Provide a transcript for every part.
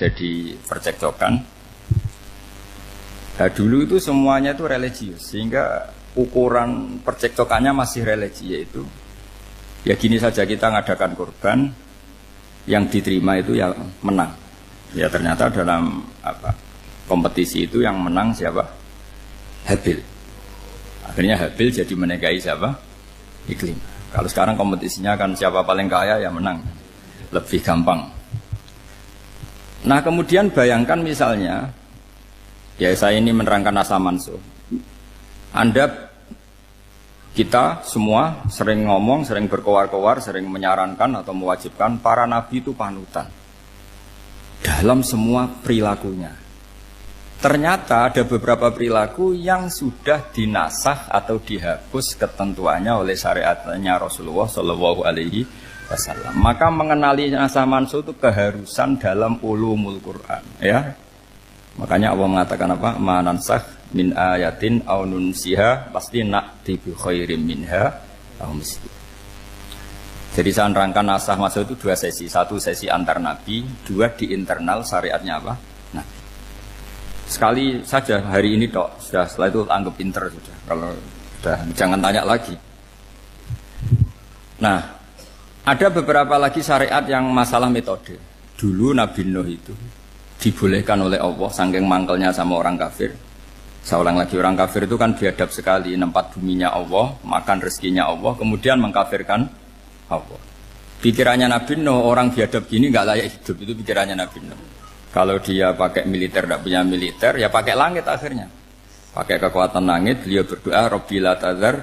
terjadi percekcokan. Nah, dulu itu semuanya itu religius, sehingga ukuran percekcokannya masih religi, yaitu ya gini saja, kita ngadakan kurban, yang diterima itu yang menang. Ya ternyata dalam kompetisi itu yang menang siapa? Habil. Akhirnya Habil jadi menikahi siapa? Iklim. Kalau sekarang kompetisinya kan siapa paling kaya ya menang, lebih gampang. Nah kemudian bayangkan misalnya, ya saya ini menerangkan asal mansuh. Kita semua sering ngomong, sering berkoar-koar, sering menyarankan atau mewajibkan para nabi itu panutan dalam semua perilakunya. Ternyata ada beberapa perilaku yang sudah dinasakh atau dihapus ketentuannya oleh syariatnya Rasulullah Shallallahu Alaihi Wasallam. Maka mengenali nasakh mansukh itu keharusan dalam ulumul Quran. Ya, makanya Allah mengatakan apa? Manansakh min ayatin aw nunsiha pasti na'ti bi khairim minha aw misli. Jadi saya nerangkan nasakh mansukh itu dua sesi. Satu sesi antar nabi, dua di internal syariatnya apa? Nah, sekali saja hari ini tok, sudah setelah itu anggap pinter sudah. Kalau sudah jangan tanya lagi. Nah, ada beberapa lagi syariat yang masalah metode. Dulu Nabi Nuh itu dibolehkan oleh Allah saking mangkelnya sama orang kafir. Saya ulang lagi, orang kafir itu kan biadab sekali, nempat buminya Allah, makan rezekinya Allah, kemudian mengkafirkan Allah. Pikirannya Nabi Nuh, orang biadab gini nggak layak hidup, itu pikirannya Nabi Nuh. Kalau dia pakai militer, tidak punya militer, ya pakai langit akhirnya. Pakai kekuatan langit, beliau berdoa, Rabbi la tadzar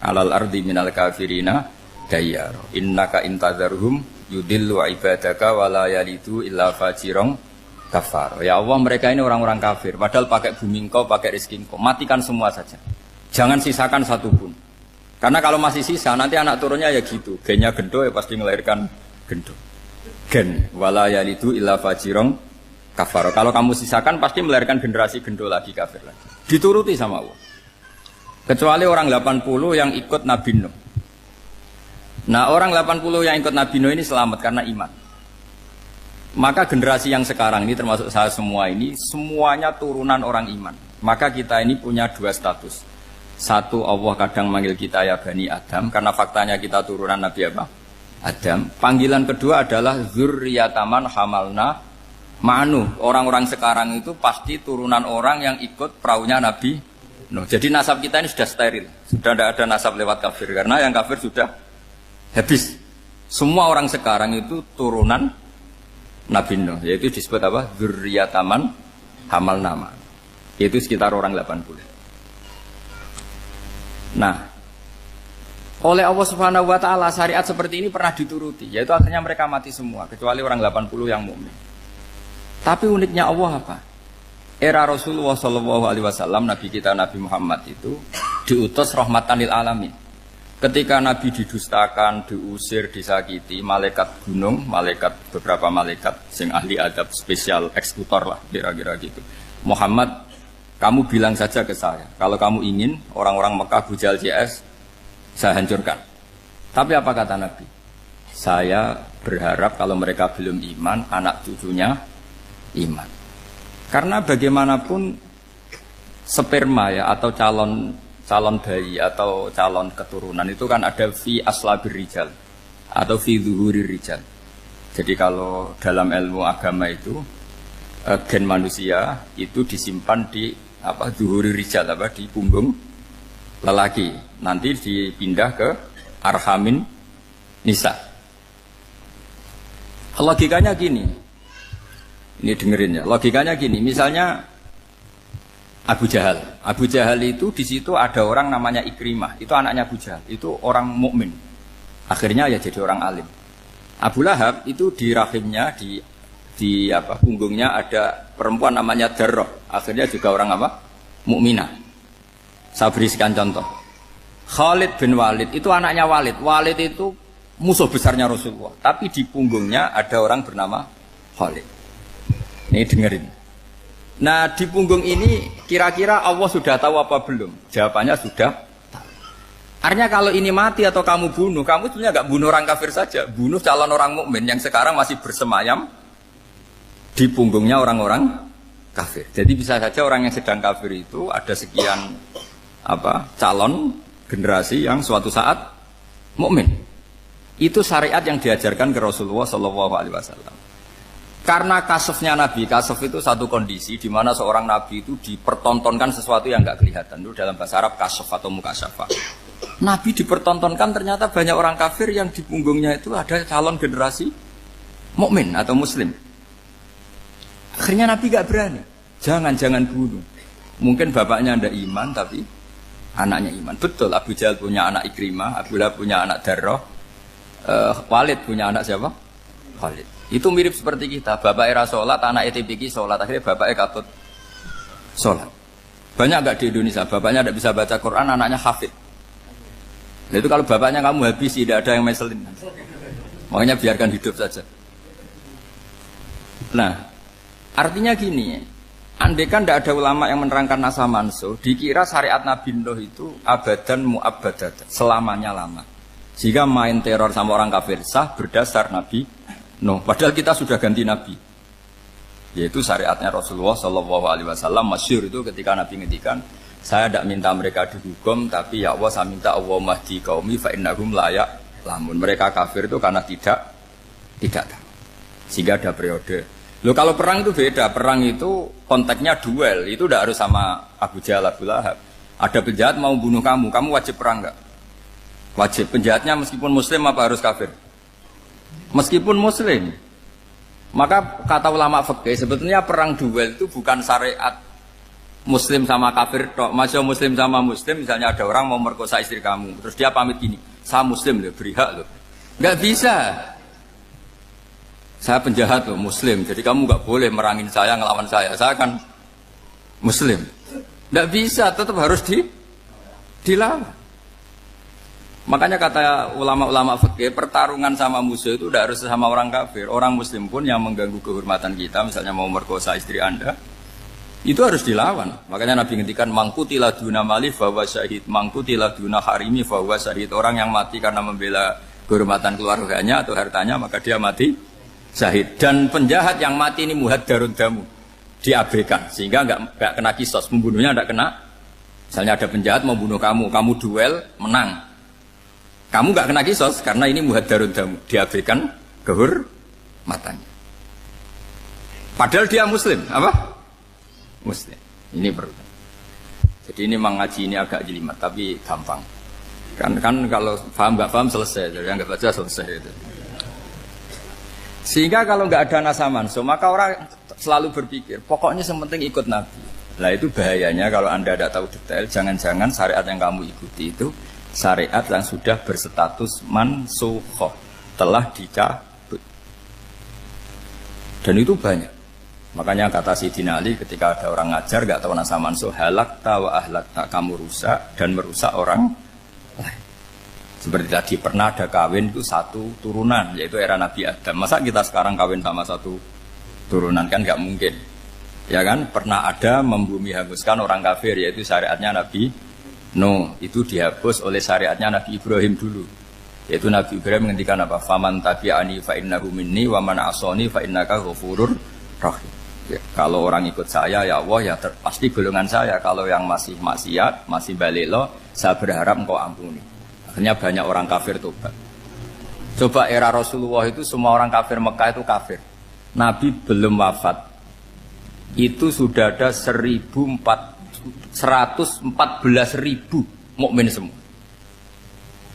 alal ardi minal kafirina dayyar. Innaka intadzarhum yudillu ibadaka wa la yalidu illa fajirong kafar. Ya Allah, mereka ini orang-orang kafir, padahal pakai bumi engkau, pakai rezeki engkau, matikan semua saja. Jangan sisakan satu pun. Karena kalau masih sisa, nanti anak turunnya ya gitu. Gennya gendo ya pasti melahirkan gendo. Gen wala yalidu illa fajirong kafar. Kalau kamu sisakan pasti melahirkan generasi gendo lagi, kafir lagi. Dituruti sama Allah. Kecuali orang 80 yang ikut Nabi Nuh. Nah, orang 80 yang ikut Nabi Nuh ini selamat karena iman. Maka generasi yang sekarang ini termasuk saya semua ini semuanya turunan orang iman. Maka kita ini punya dua status. Satu, Allah kadang manggil kita ya Bani Adam, karena faktanya kita turunan Nabi apa? Adam. Panggilan kedua adalah Zurriyataman Hamalna Ma'nu. Orang-orang sekarang itu pasti turunan orang yang ikut perahunya Nabi Nuh. Jadi nasab kita ini sudah steril. Sudah tidak ada nasab lewat kafir, karena yang kafir sudah habis. Semua orang sekarang itu turunan Nabi Nuh, yaitu disebut apa? Zurriyataman Hamal Nama. Yaitu sekitar orang 80. Nah, oleh Allah Subhanahu wa taala syariat seperti ini pernah dituruti, yaitu akhirnya mereka mati semua kecuali orang 80 yang mukmin. Tapi uniknya Allah apa? Era Rasulullah Shallallahu Alaihi Wasallam, Nabi kita Nabi Muhammad itu diutus rahmatan lil alamin. Ketika Nabi didustakan, diusir, disakiti, malaikat gunung, beberapa malaikat sing ahli adab spesial eksekutor lah kira-kira gitu. Muhammad, kamu bilang saja ke saya, kalau kamu ingin orang-orang Mekah Bujal CS saya hancurkan. Tapi apa kata Nabi? Saya berharap kalau mereka belum iman, anak cucunya iman. Karena bagaimanapun sperma ya atau calon bayi atau calon keturunan itu kan ada fi aslabir rijal atau fi zuhurir rijal. Jadi kalau dalam ilmu agama itu gen manusia itu disimpan di zuhurir rijal di punggung lelaki, nanti dipindah ke arhamin nisa. Logikanya gini, ini dengerin ya, logikanya gini, misalnya Abu Jahal itu di situ ada orang namanya Ikrimah, itu anaknya Abu Jahal, itu orang mukmin. Akhirnya ya jadi orang alim. Abu Lahab itu di rahimnya di punggungnya ada perempuan namanya Darrah, akhirnya juga orang mukminah. Saya berikan contoh. Khalid bin Walid itu anaknya Walid. Walid itu musuh besarnya Rasulullah, tapi di punggungnya ada orang bernama Khalid. Ini dengerin. Nah di punggung ini kira-kira Allah sudah tahu apa belum? Jawabannya sudah tahu. Artinya kalau ini mati atau kamu bunuh, kamu sebenarnya nggak bunuh orang kafir saja, bunuh calon orang mukmin yang sekarang masih bersemayam di punggungnya orang-orang kafir. Jadi bisa saja orang yang sedang kafir itu ada sekian calon generasi yang suatu saat mukmin. Itu syariat yang diajarkan ke Rasulullah Shallallahu Alaihi Wasallam. Karena kasofnya Nabi, kasof itu satu kondisi di mana seorang Nabi itu dipertontonkan sesuatu yang nggak kelihatan. Itu dalam bahasa Arab kasof atau mukasyafa. Nabi dipertontonkan ternyata banyak orang kafir yang di punggungnya itu ada calon generasi mukmin atau muslim. Akhirnya Nabi gak berani. Jangan bunuh. Mungkin bapaknya ada iman tapi anaknya iman. Betul, Abu Jahal punya anak Ikrimah, Abu Lahab punya anak Darrah, Walid punya anak siapa? Walid. Itu mirip seperti kita. Bapak era sholat, anak ETPK sholat. Akhirnya bapaknya katut sholat. Banyak gak di Indonesia? Bapaknya tidak bisa baca Quran, anaknya hafid. Nah, itu kalau bapaknya kamu habis, tidak ada yang meselin. Makanya biarkan hidup saja. Nah, artinya gini, andai kan tidak ada ulama yang menerangkan nasa mansuh, dikira syariat Nabi Nuh itu abadan mu'abbadat, selamanya lama. Sehingga main teror sama orang kafir sah berdasar Nabi Nuh. Padahal kita sudah ganti Nabi. Yaitu syariatnya Rasulullah Shallallahu Alaihi Wasallam masyhur itu ketika Nabi ngendikan, saya tidak minta mereka dihukum, tapi ya Allah saya minta Allah mahdi qaumi fa innahum layak lamun. Mereka kafir itu karena tidak tahu. Sehingga ada periode. Loh kalau perang itu beda, perang itu konteksnya duel, itu tidak harus sama Abu Jahal, Abu Lahab. Ada penjahat mau bunuh kamu wajib perang enggak? Wajib. Penjahatnya meskipun muslim apa harus kafir? Meskipun muslim. Maka kata ulama fikih sebetulnya perang duel itu bukan syariat muslim sama kafir tok. Masih muslim sama muslim, misalnya ada orang mau merkosa istri kamu, terus dia pamit gini, saya muslim loh, beri hak loh. Enggak bisa. Saya penjahat loh, muslim. Jadi kamu nggak boleh merangin saya, ngelawan saya. Saya kan muslim. Nggak bisa, tetap harus dilawan. Makanya kata ulama-ulama fikih, pertarungan sama musuh itu tidak harus sama orang kafir. Orang muslim pun yang mengganggu kehormatan kita, misalnya mau merkosa istri Anda, itu harus dilawan. Makanya Nabi ngendikan, mangkutilah duna mali fahuwa syahid, mangkutilah duna harimi fahuwa syahid. Orang yang mati karena membela kehormatan keluarganya atau hartanya, maka dia mati syahid. Dan penjahat yang mati ini muhaddarun damu, diabaikan sehingga nggak kena kisos, pembunuhnya nggak kena. Misalnya ada penjahat mau bunuh kamu duel menang, kamu nggak kena kisos karena ini muhaddarun damu, diabaikan kehormatannya. Padahal dia muslim, apa? Muslim. Ini perlu. Jadi ini mengaji ini agak jelimet tapi gampang. Kan kalau paham nggak paham selesai, jadi nggak baca selesai itu. Sehingga kalau nggak ada nasa mansuh, maka orang selalu berpikir, pokoknya yang penting ikut Nabi. Lah itu bahayanya kalau Anda tidak tahu detail, jangan-jangan syariat yang kamu ikuti itu syariat yang sudah berstatus mansukhoh, telah dicabut. Dan itu banyak. Makanya kata Sayyidina Ali ketika ada orang ngajar nggak tahu nasa mansuh, halakta wa ahlakta, kamu rusak dan merusak orang lain. Seperti tadi pernah ada kawin itu satu turunan, yaitu era Nabi Adam. Masa kita sekarang kawin sama satu turunan, kan nggak mungkin. Ya kan, pernah ada membumi hanguskan orang kafir, yaitu syariatnya Nabi Nuh. Itu dihapus oleh syariatnya Nabi Ibrahim dulu. Yaitu Nabi Ibrahim menghentikan apa? Faman tabi'ani fa innahu minni wa man asoni fa innaka ghafurur rahim. Ya, kalau orang ikut saya ya Allah ya pasti golongan saya. Kalau yang masih maksiat, masih balelo, saya berharap engkau ampuni. Akhirnya banyak orang kafir tobat. Coba era Rasulullah itu semua orang kafir Mekah itu kafir. Nabi belum wafat. Itu sudah ada 114.000 mukmin semua.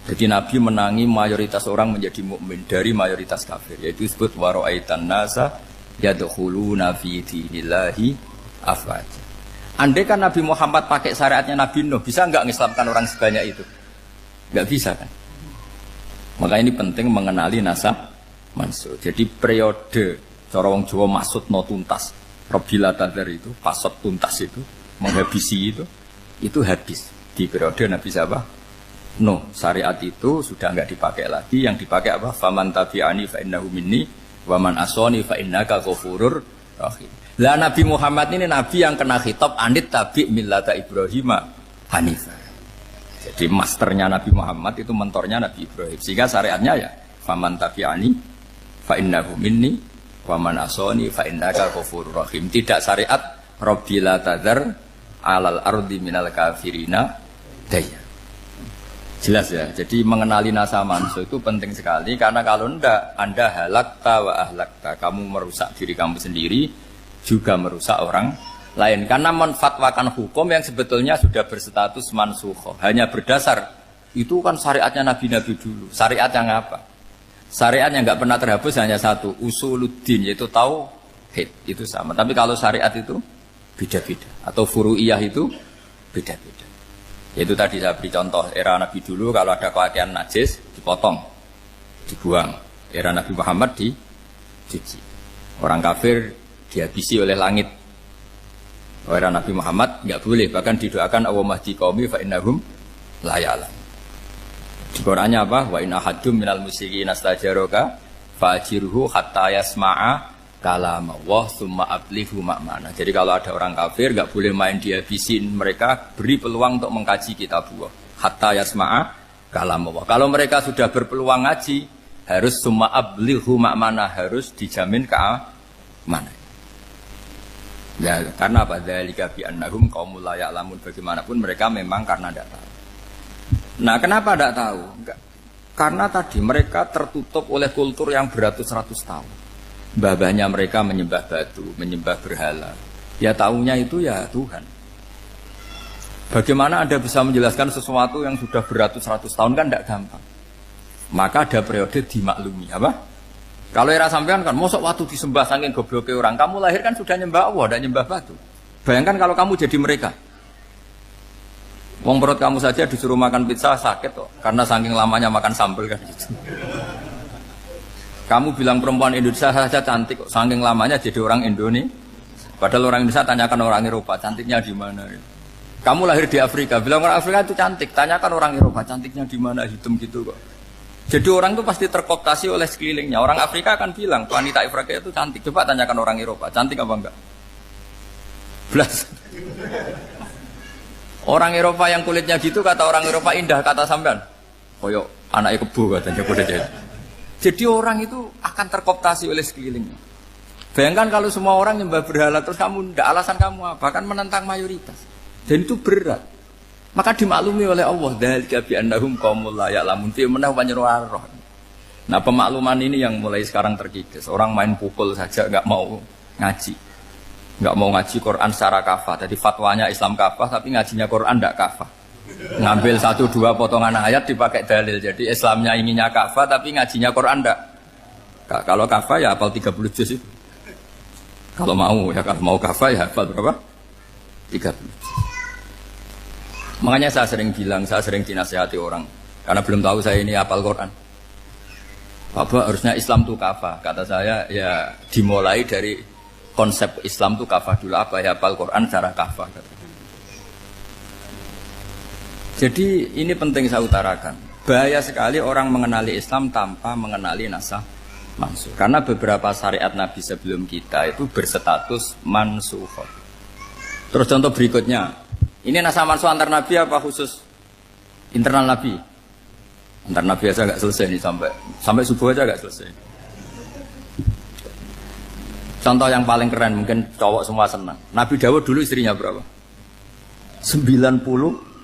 Jadi Nabi menangi mayoritas orang menjadi mukmin dari mayoritas kafir. Yaitu disebut wara'aitan nasa yadkhuluna fi dinillahi afwaj. Andai kan Nabi Muhammad pakai syariatnya Nabi Nuh, bisa enggak mengislamkan orang sebanyak itu? Nggak bisa kan? Maka ini penting mengenali nasa mansuh. Jadi periode cara wong Jawa maksud no tuntas, Robila Tadar itu, pasot tuntas itu, menghabisi itu habis di periode Nabi siapa? No, syariat itu sudah nggak dipakai lagi. Yang dipakai apa? Faman tabi'ani fa innahu minni wa man asoni fa innaka ghafurur rahim. Lah Nabi Muhammad ini nabi yang kena khitab anit tabi' millata Ibrahim hanifah. Jadi masternya Nabi Muhammad itu mentornya Nabi Ibrahim. Sehingga syariatnya ya faman tabi'ani fa innahu minni Wa man asani fa innaka ghafurur rahim. Tidak syariat Rabbi la tadzar 'alal ardi minal kafirina daya. Jelas ya. Jadi mengenali nasa manusia itu penting sekali karena kalau ndak Anda halakta wa ahlakta, kamu merusak diri kamu sendiri juga merusak orang lain. Karena menfatwakan hukum yang sebetulnya sudah berstatus mansukh, hanya berdasar itu kan syariatnya nabi-nabi dulu. Syariat yang apa? Syariat yang enggak pernah terhapus hanya satu, usuluddin, yaitu tauhid, itu sama. Tapi kalau syariat itu beda-beda atau furu'iyah itu beda-beda. Yaitu tadi saya beri contoh era Nabi dulu kalau ada pakaian najis dipotong, dibuang. Era Nabi Muhammad dicuci. Orang kafir dihabisi oleh langit. Era Nabi Muhammad nggak boleh, bahkan didoakan Allahumma hdi qaumi fa innahum la ya'lamun. Di Qur'annya apa? Wa in ahadum minal musyrikin astajaraka fa'jirhu hatta yasma'a kalam Allah summa ablihu makmana. Jadi kalau ada orang kafir nggak boleh main dihabisin, mereka beri peluang untuk mengkaji kitabullah hatta yasma'a kalam Allah. Kalau mereka sudah berpeluang ngaji, harus summa ablihu makmana, harus dijamin keamanan. Ya, karena apa? Dzalika bi annahum qaumul la ya'lamun. Bagaimanapun mereka memang karena tidak tahu. Nah, kenapa tidak tahu? Enggak. Karena tadi mereka tertutup oleh kultur yang beratus-ratus tahun. Babahnya mereka menyembah batu, menyembah berhala. Ya taunya itu ya Tuhan. Bagaimana Anda bisa menjelaskan sesuatu yang sudah beratus-ratus tahun kan tidak gampang. Maka ada periode dimaklumi. Apa? Kalau era sampean kan, mosok waktu disembah saking gobloknya orang. Kamu lahir kan sudah nyembah Allah, tidak nyembah batu. Bayangkan kalau kamu jadi mereka. Wong perut kamu saja disuruh makan pizza sakit kok. Karena saking lamanya makan sambal kan gitu. Kamu bilang perempuan Indonesia saja cantik kok, saking lamanya jadi orang Indonesia. Padahal orang Indonesia tanyakan orang Eropa, cantiknya di mana? Kamu lahir di Afrika, bilang orang Afrika itu cantik, tanyakan orang Eropa, cantiknya di mana? Hitam gitu kok. Jadi orang itu pasti terkooptasi oleh sekelilingnya. Orang Afrika akan bilang wanita Afrika itu cantik. Coba tanyakan orang Eropa, cantik apa enggak? Belas. Orang Eropa yang kulitnya gitu kata orang Eropa indah, kata sampean. Koyok anaknya kebo katanya kuda jadi. Jadi orang itu akan terkooptasi oleh sekelilingnya. Bayangkan kalau semua orang nyembah berhala terus kamu tidak, alasan kamu apa? Kan menentang mayoritas. Dan itu berat. Maka dimaklumi oleh Allah. Dzalika bi annahum qaumul la ya'lamun. Dia menah panyeruarah. Nah, pemakluman ini yang mulai sekarang terkikis. Orang main pukul saja nggak mau ngaji. Nggak mau ngaji Quran secara kafah. Jadi fatwanya Islam kafah tapi ngajinya Quran tidak kafah. Ngambil 1-2 potongan ayat dipakai dalil. Jadi Islamnya inginnya kafah tapi ngajinya Quran enggak. Kalau kafah ya hafal 30 juz itu. Kalau mau ya, kalau mau kafah ya hafal berapa? 30 juz. Makanya saya sering bilang, saya sering dinasihati orang karena belum tahu saya ini hafal Quran. Bapak harusnya Islam itu kafah. Kata saya ya dimulai dari konsep Islam itu kafah dulu. Apa ya hafal Quran secara kafah. Jadi ini penting saya utarakan. Bahaya sekali orang mengenali Islam tanpa mengenali nasah mansukh. Karena beberapa syariat Nabi sebelum kita itu berstatus mansukh. Terus contoh berikutnya, ini nasah mansukh antar Nabi apa khusus internal Nabi? Antar Nabi aja nggak selesai nih sampai subuh aja nggak selesai. Contoh yang paling keren mungkin cowok semua senang. Nabi Dawud dulu istrinya berapa? 99.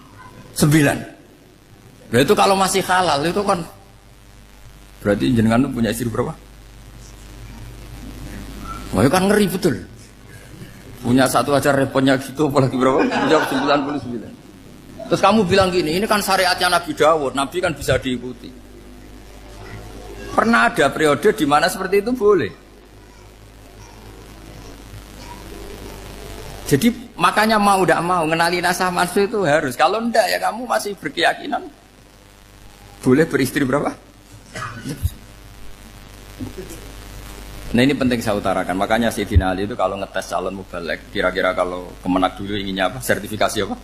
Nah itu kalau masih halal itu kan berarti jenengan tuh punya istri berapa? Wah itu kan ngeri betul. Punya satu aja repotnya gitu, apalagi berapa? Punya 99. Terus kamu bilang gini, ini kan syariatnya Nabi Dawud, Nabi kan bisa diikuti. Pernah ada periode di mana seperti itu boleh. Jadi makanya mau tidak mau ngenali nasah mansukh itu harus. Kalau enggak ya kamu masih berkeyakinan boleh beristri berapa? Nah ini penting saya utarakan. Makanya Sayyidina Ali itu kalau ngetes calon mubaligh, kira-kira kalau Kemenak dulu inginnya apa? Sertifikasi apa?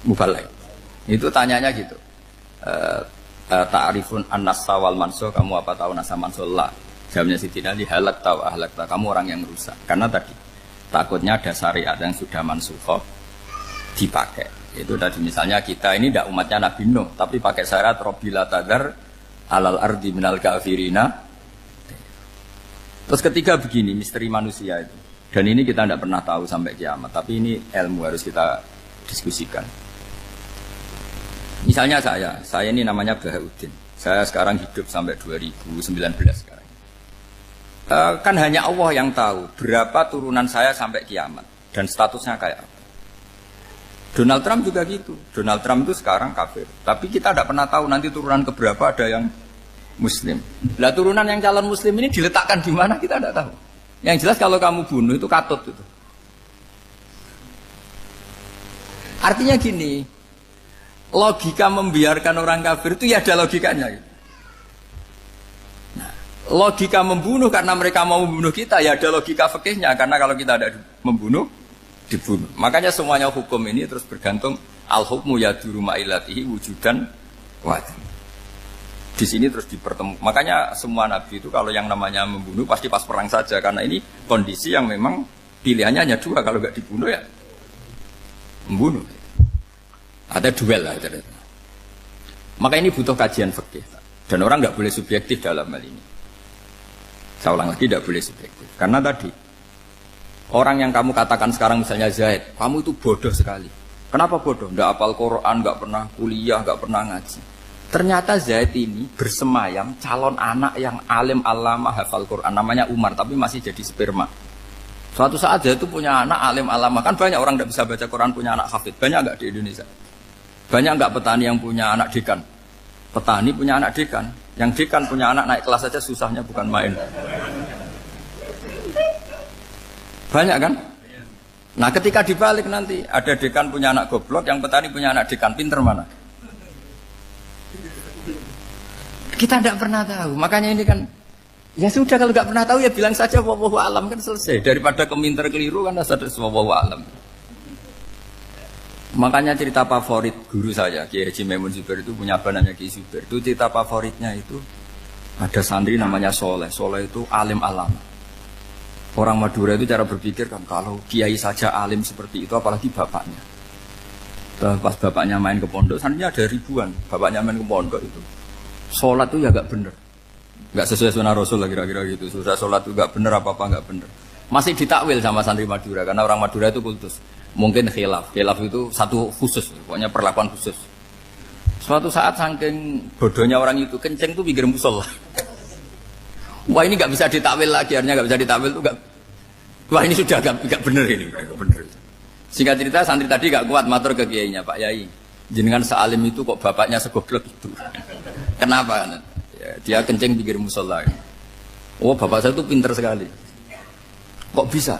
Mubaligh. Itu tanyanya gitu. Ta'rifun an-nassa wal mansukh, kamu apa tahu nasah mansukh? La. Jawabnya Sayyidina Ali, halak tahu ahlak tahu. Kamu orang yang rusak. Karena tadi takutnya ada syariat yang sudah mansukh dipakai. Itu tadi misalnya kita ini tidak umatnya Nabi Nuh, tapi pakai syarat Rabbi la tadzar alal ardi minal kafirina. Terus ketiga begini, misteri manusia itu. Dan ini kita tidak pernah tahu sampai kiamat. Tapi ini ilmu harus kita diskusikan. Misalnya saya ini namanya Bahauddin. Saya sekarang hidup sampai 2019 sekarang. Kan hanya Allah yang tahu berapa turunan saya sampai kiamat. Dan statusnya kayak apa. Donald Trump juga gitu. Donald Trump itu sekarang kafir. Tapi kita tidak pernah tahu nanti turunan keberapa ada yang Muslim. Lah turunan yang calon Muslim ini diletakkan di mana kita tidak tahu. Yang jelas kalau kamu bunuh itu katut itu. Artinya gini, logika membiarkan orang kafir itu ya ada logikanya. Nah, logika membunuh karena mereka mau membunuh kita ya ada logika fikihnya karena kalau kita ada membunuh dibunuh. Makanya semuanya hukum ini terus bergantung al-hukmu yaduru ma'ilatihi wujudan wajib. Di sini terus dipertemukan. Makanya semua nabi itu kalau yang namanya membunuh pasti pas perang saja karena ini kondisi yang memang pilihannya hanya dua, kalau nggak dibunuh ya membunuh. Ada duel lah. Maka ini butuh kajian fikih dan orang nggak boleh subjektif dalam hal ini. Saya ulang lagi, tidak boleh subjektif karena tadi orang yang kamu katakan sekarang misalnya Zaid, kamu itu bodoh sekali. Kenapa bodoh? Nggak hafal Quran, nggak pernah kuliah, nggak pernah ngaji. Ternyata Zaid ini bersemayam calon anak yang alim alama hafal Quran, namanya Umar, tapi masih jadi sperma. Suatu saat Zaid itu punya anak alim alama, kan banyak orang tidak bisa baca Quran punya anak hafid, banyak nggak di Indonesia? Banyak nggak petani yang punya anak dekan? Petani punya anak dekan, yang dekan punya anak naik kelas saja susahnya bukan main. Banyak kan? Nah ketika dibalik nanti ada dekan punya anak goblok, yang petani punya anak dekan, pinter mana? Kita tidak pernah tahu, makanya ini kan ya sudah kalau nggak pernah tahu ya bilang saja wallahu alam kan selesai, daripada keminter keliru kan ada wallahu alam. Makanya cerita favorit guru saya Kiai Haji Maimun Zubair itu punya namanya Kiai Zubair, itu cerita favoritnya itu ada santri namanya Soleh. Soleh itu alim alama. Orang Madura itu cara berpikir kan kalau kiai saja alim seperti itu apalagi bapaknya. Pas bapaknya main ke pondok, santrinya ada ribuan, bapaknya main ke pondok itu. Sholat itu ya gak bener, gak sesuai sunnah Rasul lah kira-kira gitu. Sudah sholat itu gak bener apa-apa gak bener. Masih ditakwil sama santri Madura karena orang Madura itu kultus. Mungkin khilaf itu satu khusus, pokoknya perlakuan khusus. Suatu saat saking bodohnya orang itu kenceng tuh pikir musola. Wah ini gak bisa ditakwil lagi, akhirnya gak bisa ditakwil tuh gak. Wah ini sudah gak bener ini, gak bener. Singkat cerita santri tadi gak kuat matur ke kiainya, Pak Yai, jenengan sealim itu kok bapaknya segoblok itu. Kenapa? Ya, dia kencing pikir musola. Oh bapak saya itu pinter sekali. Kok bisa?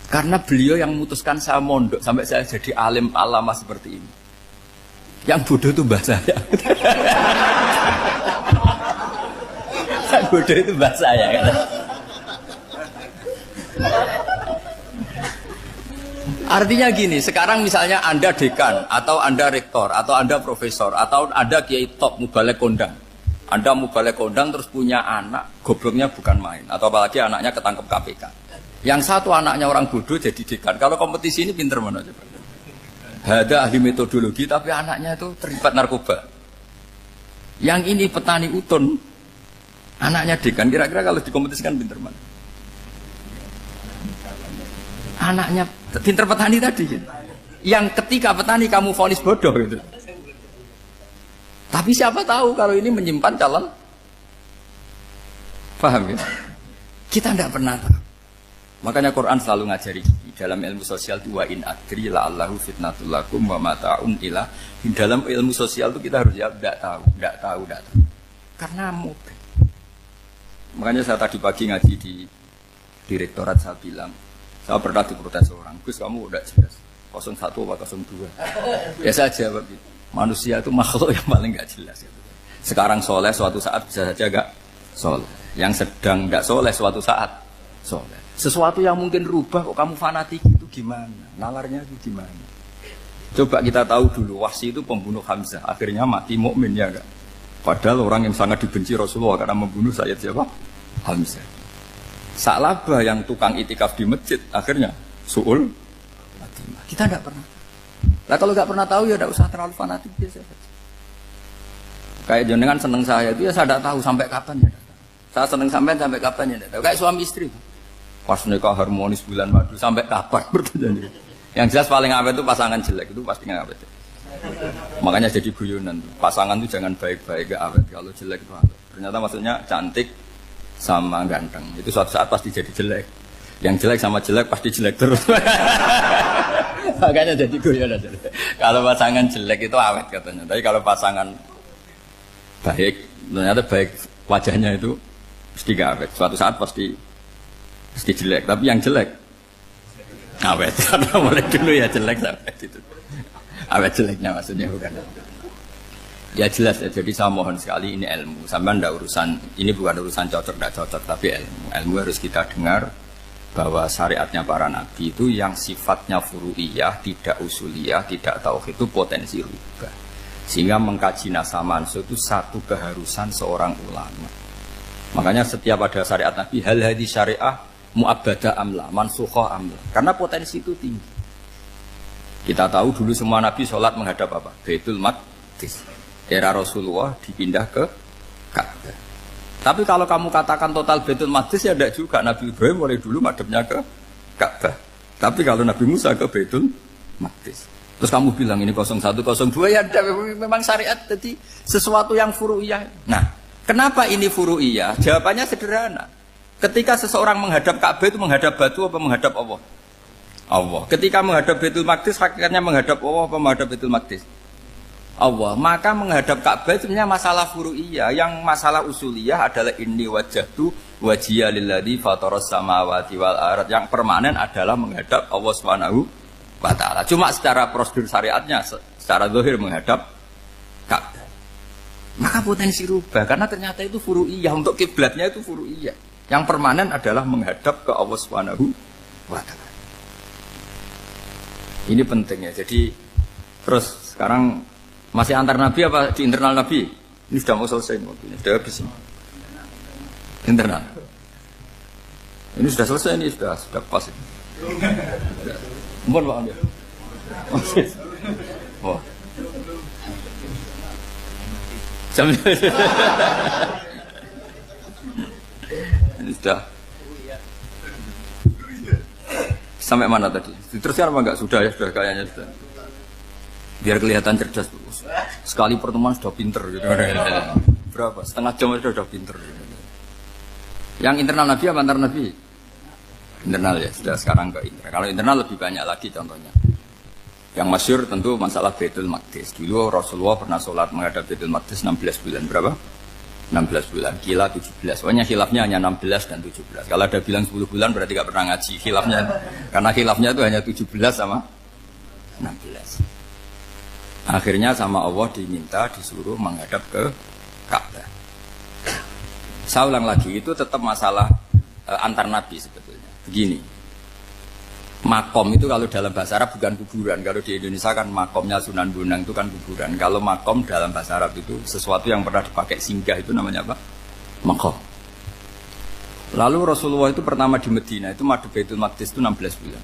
Karena beliau yang memutuskan saya mondok sampai saya jadi alim alama seperti ini. Yang bodoh itu mbah saya. Yang bodoh itu mbah saya. Artinya gini, sekarang misalnya Anda dekan, atau Anda rektor, atau Anda profesor, atau Anda kiai top, mubalek kondang. Anda mubalek kondang terus punya anak, gobloknya bukan main. Atau apalagi anaknya ketangkep KPK. Yang satu anaknya orang bodoh jadi dekan. Kalau kompetisi ini pinter mana coba? Ada ahli metodologi, tapi anaknya itu terlibat narkoba. Yang ini petani utun, anaknya dekan. Kira-kira kalau dikompetisikan pinter mana? Anaknya pinter petani tadi gitu. Yang ketika petani kamu vonis bodoh gitu. Tapi siapa tahu kalau ini menyimpan calon. Paham ya? Kita tidak pernah tahu. Makanya Quran selalu ngajari dalam ilmu sosial itu wa in adri la'allahu fitnatul lakum wa mata'un ila. Di dalam ilmu sosial itu kita harus ya tidak tahu. Karena mudah. Makanya saya tadi pagi ngaji di direktorat saya bilang, saya pernah diprotes orang, Gus kamu udah jelas 01 atau 02. Ya saya jawab gitu. Manusia itu makhluk yang paling gak jelas gitu. Sekarang soleh suatu saat bisa saja gak soleh. Yang sedang gak soleh suatu saat soleh. Sesuatu yang mungkin rubah kok kamu fanatik itu gimana? Nalarnya itu gimana? Coba kita tahu dulu Wahsy itu pembunuh Hamzah, akhirnya mati mukmin ya enggak? Padahal orang yang sangat dibenci Rasulullah karena membunuh Sayyid siapa? Hamzah. Sa'labah yang tukang itikaf di masjid akhirnya su'ul Fatimah. Kita enggak pernah. Nah kalau enggak pernah tahu ya enggak usah terlalu fanatik biasa saja. Kayak jenengan seneng saya itu ya saya enggak tahu sampai kapan ya. Saya seneng sampean sampai kapan ya? Kayak suami istri. Pas nikah harmonis bulan madu sampai kapan bertanya. Yang jelas paling awet itu pasangan jelek itu pasti nggak awet. Makanya jadi guyonan. Pasangan itu jangan baik-baik gak awet. Kalau jelek itu awet. Ternyata maksudnya cantik sama ganteng. Itu suatu saat pasti jadi jelek. Yang jelek sama jelek pasti jelek terus. Makanya jadi guyonan. Kalau pasangan jelek itu awet katanya. Tapi kalau pasangan baik, ternyata baik wajahnya itu mesti gak awet. Suatu saat pasti jelek. Tapi yang jelek awet. Karena mulai dulu ya jelek sampai itu. Awet jeleknya maksudnya bukan. Ya jelas ya. Jadi saya mohon sekali ini ilmu. Sampai ndak urusan. Ini bukan urusan cocok ndak cocok, tapi ilmu. Ilmu harus kita dengar bahwa syariatnya para nabi itu yang sifatnya furu'iyah, tidak usuliyah, tidak tauhid itu potensi rubah. Sehingga mengkaji nasah mansuh itu satu keharusan seorang ulama. Makanya setiap ada syariat nabi hal hadis syariah mu'abbadah amla, mansukhoh amla. Karena potensi itu tinggi. Kita tahu dulu semua nabi sholat menghadap apa? Baitul Maqdis. Era Rasulullah dipindah ke Ka'bah. Tapi kalau kamu katakan total Baitul Maqdis ya tidak juga. Nabi Ibrahim mulai dulu madhabnya ke Ka'bah. Tapi kalau Nabi Musa ke Baitul Maqdis. Terus kamu bilang ini 01, 02 ya memang syariat jadi sesuatu yang furu'iyah. Nah, kenapa ini furu'iyah? Jawabannya sederhana. Ketika seseorang menghadap Ka'bah itu menghadap batu apa menghadap Allah? Allah. Ketika menghadap Baitul Maqdis hakikatnya menghadap Allah apa menghadap Baitul Maqdis? Allah. Maka menghadap Ka'bah itu sebenarnya masalah furu'iyah. Yang masalah usuliyah adalah inni wajjahtu wajhiya lilladzi fataras samawati wal ardh. Yang permanen adalah menghadap Allah Subhanahu wa ta'ala. Cuma secara prosedur syariatnya secara zahir menghadap Ka'bah. Maka potensi rubah karena ternyata itu furu'iyah. Untuk kiblatnya itu furu'iyah. Yang permanen adalah menghadap ke Allah Subhanahu wa ta'ala. Ini pentingnya. Jadi terus sekarang masih antar nabi apa di internal nabi? Ini sudah mau selesai waktunya, sudah habis ini. Internal. Ini sudah selesai, ini sudah pas ini. Mohon Pak Amir. Wah. Ini sudah. Sampai mana tadi? Diteruskan apa enggak? Sudah ya, sudah kayaknya sudah. Biar kelihatan cerdas. Sekali pertemuan sudah pinter gitu. Berapa? Setengah jam sudah pinter. Yang internal nabi apa antar nabi? Internal ya, sudah sekarang ke internal. Kalau internal lebih banyak lagi contohnya. Yang masyhur tentu masalah Baitul Maqdis. Dulu Rasulullah pernah sholat menghadap Baitul Maqdis 16 bulan. Berapa? 16 bulan. Kila 17. Pokoknya khilafnya hanya 16 dan 17. Kalau ada bilang 10 bulan berarti gak pernah ngaji. Khilafnya, karena khilafnya itu hanya 17 sama 16. Akhirnya sama Allah diminta disuruh menghadap ke Ka'bah. Saya ulang lagi, itu tetap masalah antar nabi sebetulnya. Begini, makom itu kalau dalam bahasa Arab bukan kuburan. Kalau di Indonesia kan makomnya Sunan Bonang itu kan kuburan. Kalau makom dalam bahasa Arab itu sesuatu yang pernah dipakai singgah itu namanya apa? Makom. Lalu Rasulullah itu pertama di Medina itu madhab Baitul Maqdis itu 16 bulan.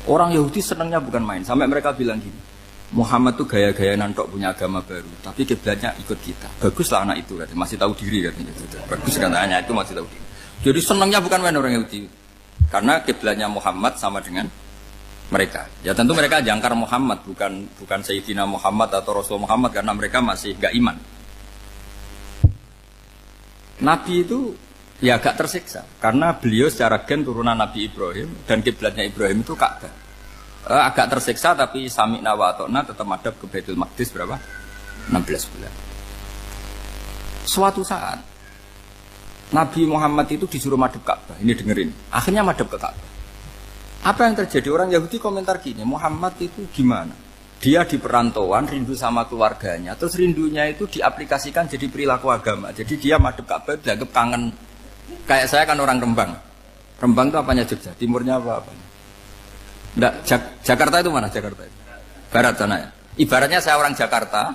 Orang Yahudi senangnya bukan main. Sampai mereka bilang gini, Muhammad tuh gaya-gaya nantok punya agama baru, tapi kiblatnya ikut kita. Baguslah anak itu katanya, masih tahu diri katanya. Bagus katanya itu masih tahu diri. Jadi senangnya bukan main orang Yahudi, karena kiblatnya Muhammad sama dengan mereka. Ya tentu mereka jangkar Muhammad, bukan Sayyidina Muhammad atau Rasul Muhammad karena mereka masih gak iman. Nabi itu ya agak tersiksa karena beliau secara gen turunan Nabi Ibrahim dan kiblatnya Ibrahim itu Ka'bah. Agak tersiksa tapi sami'na wa ata'na tetap madhab ke Baitul Maqdis berapa? 16 bulan. Suatu saat Nabi Muhammad itu disuruh madhab Ka'bah. Ini dengerin. Akhirnya madhab ke Ka'bah. Apa yang terjadi? Orang Yahudi komentar gini, Muhammad itu gimana? Dia di perantauan, rindu sama keluarganya. Terus rindunya itu diaplikasikan jadi perilaku agama. Jadi dia madhab Ka'bah dianggap kangen. Kayak saya kan orang Rembang. Rembang itu apanya Jogja? Timurnya apa-apa? Enggak, Jakarta itu mana Jakarta itu? Barat sana ya. Ibaratnya saya orang Jakarta,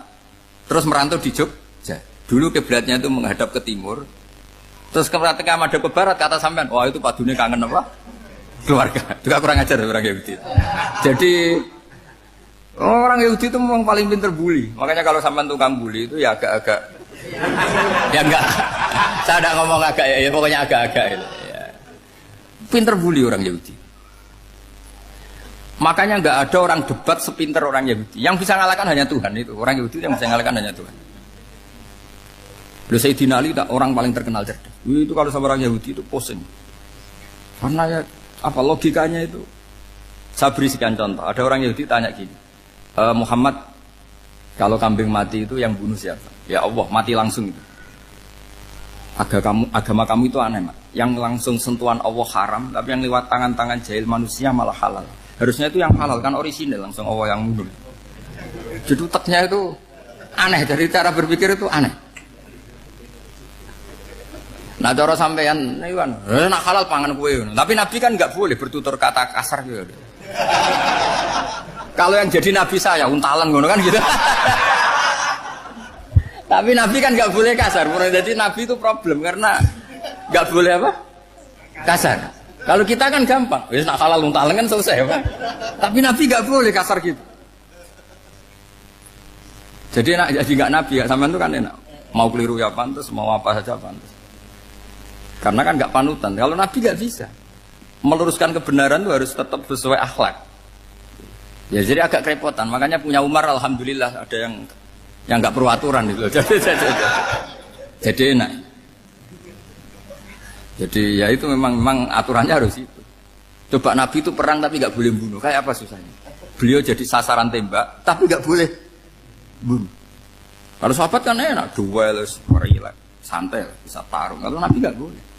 terus merantau di Jogja. Dulu kiblatnya itu menghadap ke timur, terus ketika madhab ke barat kata sampean, wah itu padunya kangen apa? Keluarga. Juga kurang ajar orang Yahudi. Jadi orang Yahudi itu memang paling pinter bully. Makanya kalau sampean tukang bully itu ya agak-agak, ya enggak. Saya tidak ngomong agak ya, pokoknya agak-agak itu. Ya. Pinter bully orang Yahudi. Makanya nggak ada orang debat sepinter orang Yahudi. Yang bisa ngalahkan hanya Tuhan itu. Orang Yahudi yang bisa ngalahkan hanya Tuhan. Lalu Sayyidina Ali orang paling terkenal cerdas. Itu kalau sama orang Yahudi itu pusing. Karena ya apa logikanya itu? Saya beri sekian contoh. Ada orang Yahudi tanya gini, Muhammad, kalau kambing mati itu yang bunuh siapa? Ya Allah, mati langsung itu. Agama kamu itu aneh, Mak. Yang langsung sentuhan Allah haram, tapi yang lewat tangan-tangan jahil manusia malah halal. Harusnya itu yang halal, kan orisinil, langsung Allah yang bunuh. Jadi utaknya itu aneh, dari cara berpikir itu aneh. Nah cara sampean, ini kan, nak halal pangan kue. Tapi Nabi kan nggak boleh bertutur kata kasar gitu. Kalau yang jadi Nabi saya, untalan ngono kan gitu. Tapi Nabi kan nggak boleh kasar. Jadi Nabi itu problem karena nggak boleh apa? Kasar. Kalau kita kan gampang, wis nak halal untalan kan selesai, Pak. Tapi Nabi nggak boleh kasar gitu. Jadi nggak Nabi, ya sampean itu kan enak. Mau keliru ya pantas, mau apa saja pantas. Karena kan nggak panutan. Kalau Nabi nggak bisa meluruskan kebenaran itu harus tetap sesuai akhlak. Ya jadi agak kerepotan. Makanya punya Umar alhamdulillah ada yang nggak perlu aturan itu. Jadi enak. Jadi ya itu memang aturannya harus itu. Coba Nabi itu perang tapi nggak boleh bunuh. Kayak apa susahnya? Beliau jadi sasaran tembak tapi nggak boleh bunuh. Kalau sahabat kan enak, duel, relax, santai, bisa tarung. Kalau Nabi nggak boleh.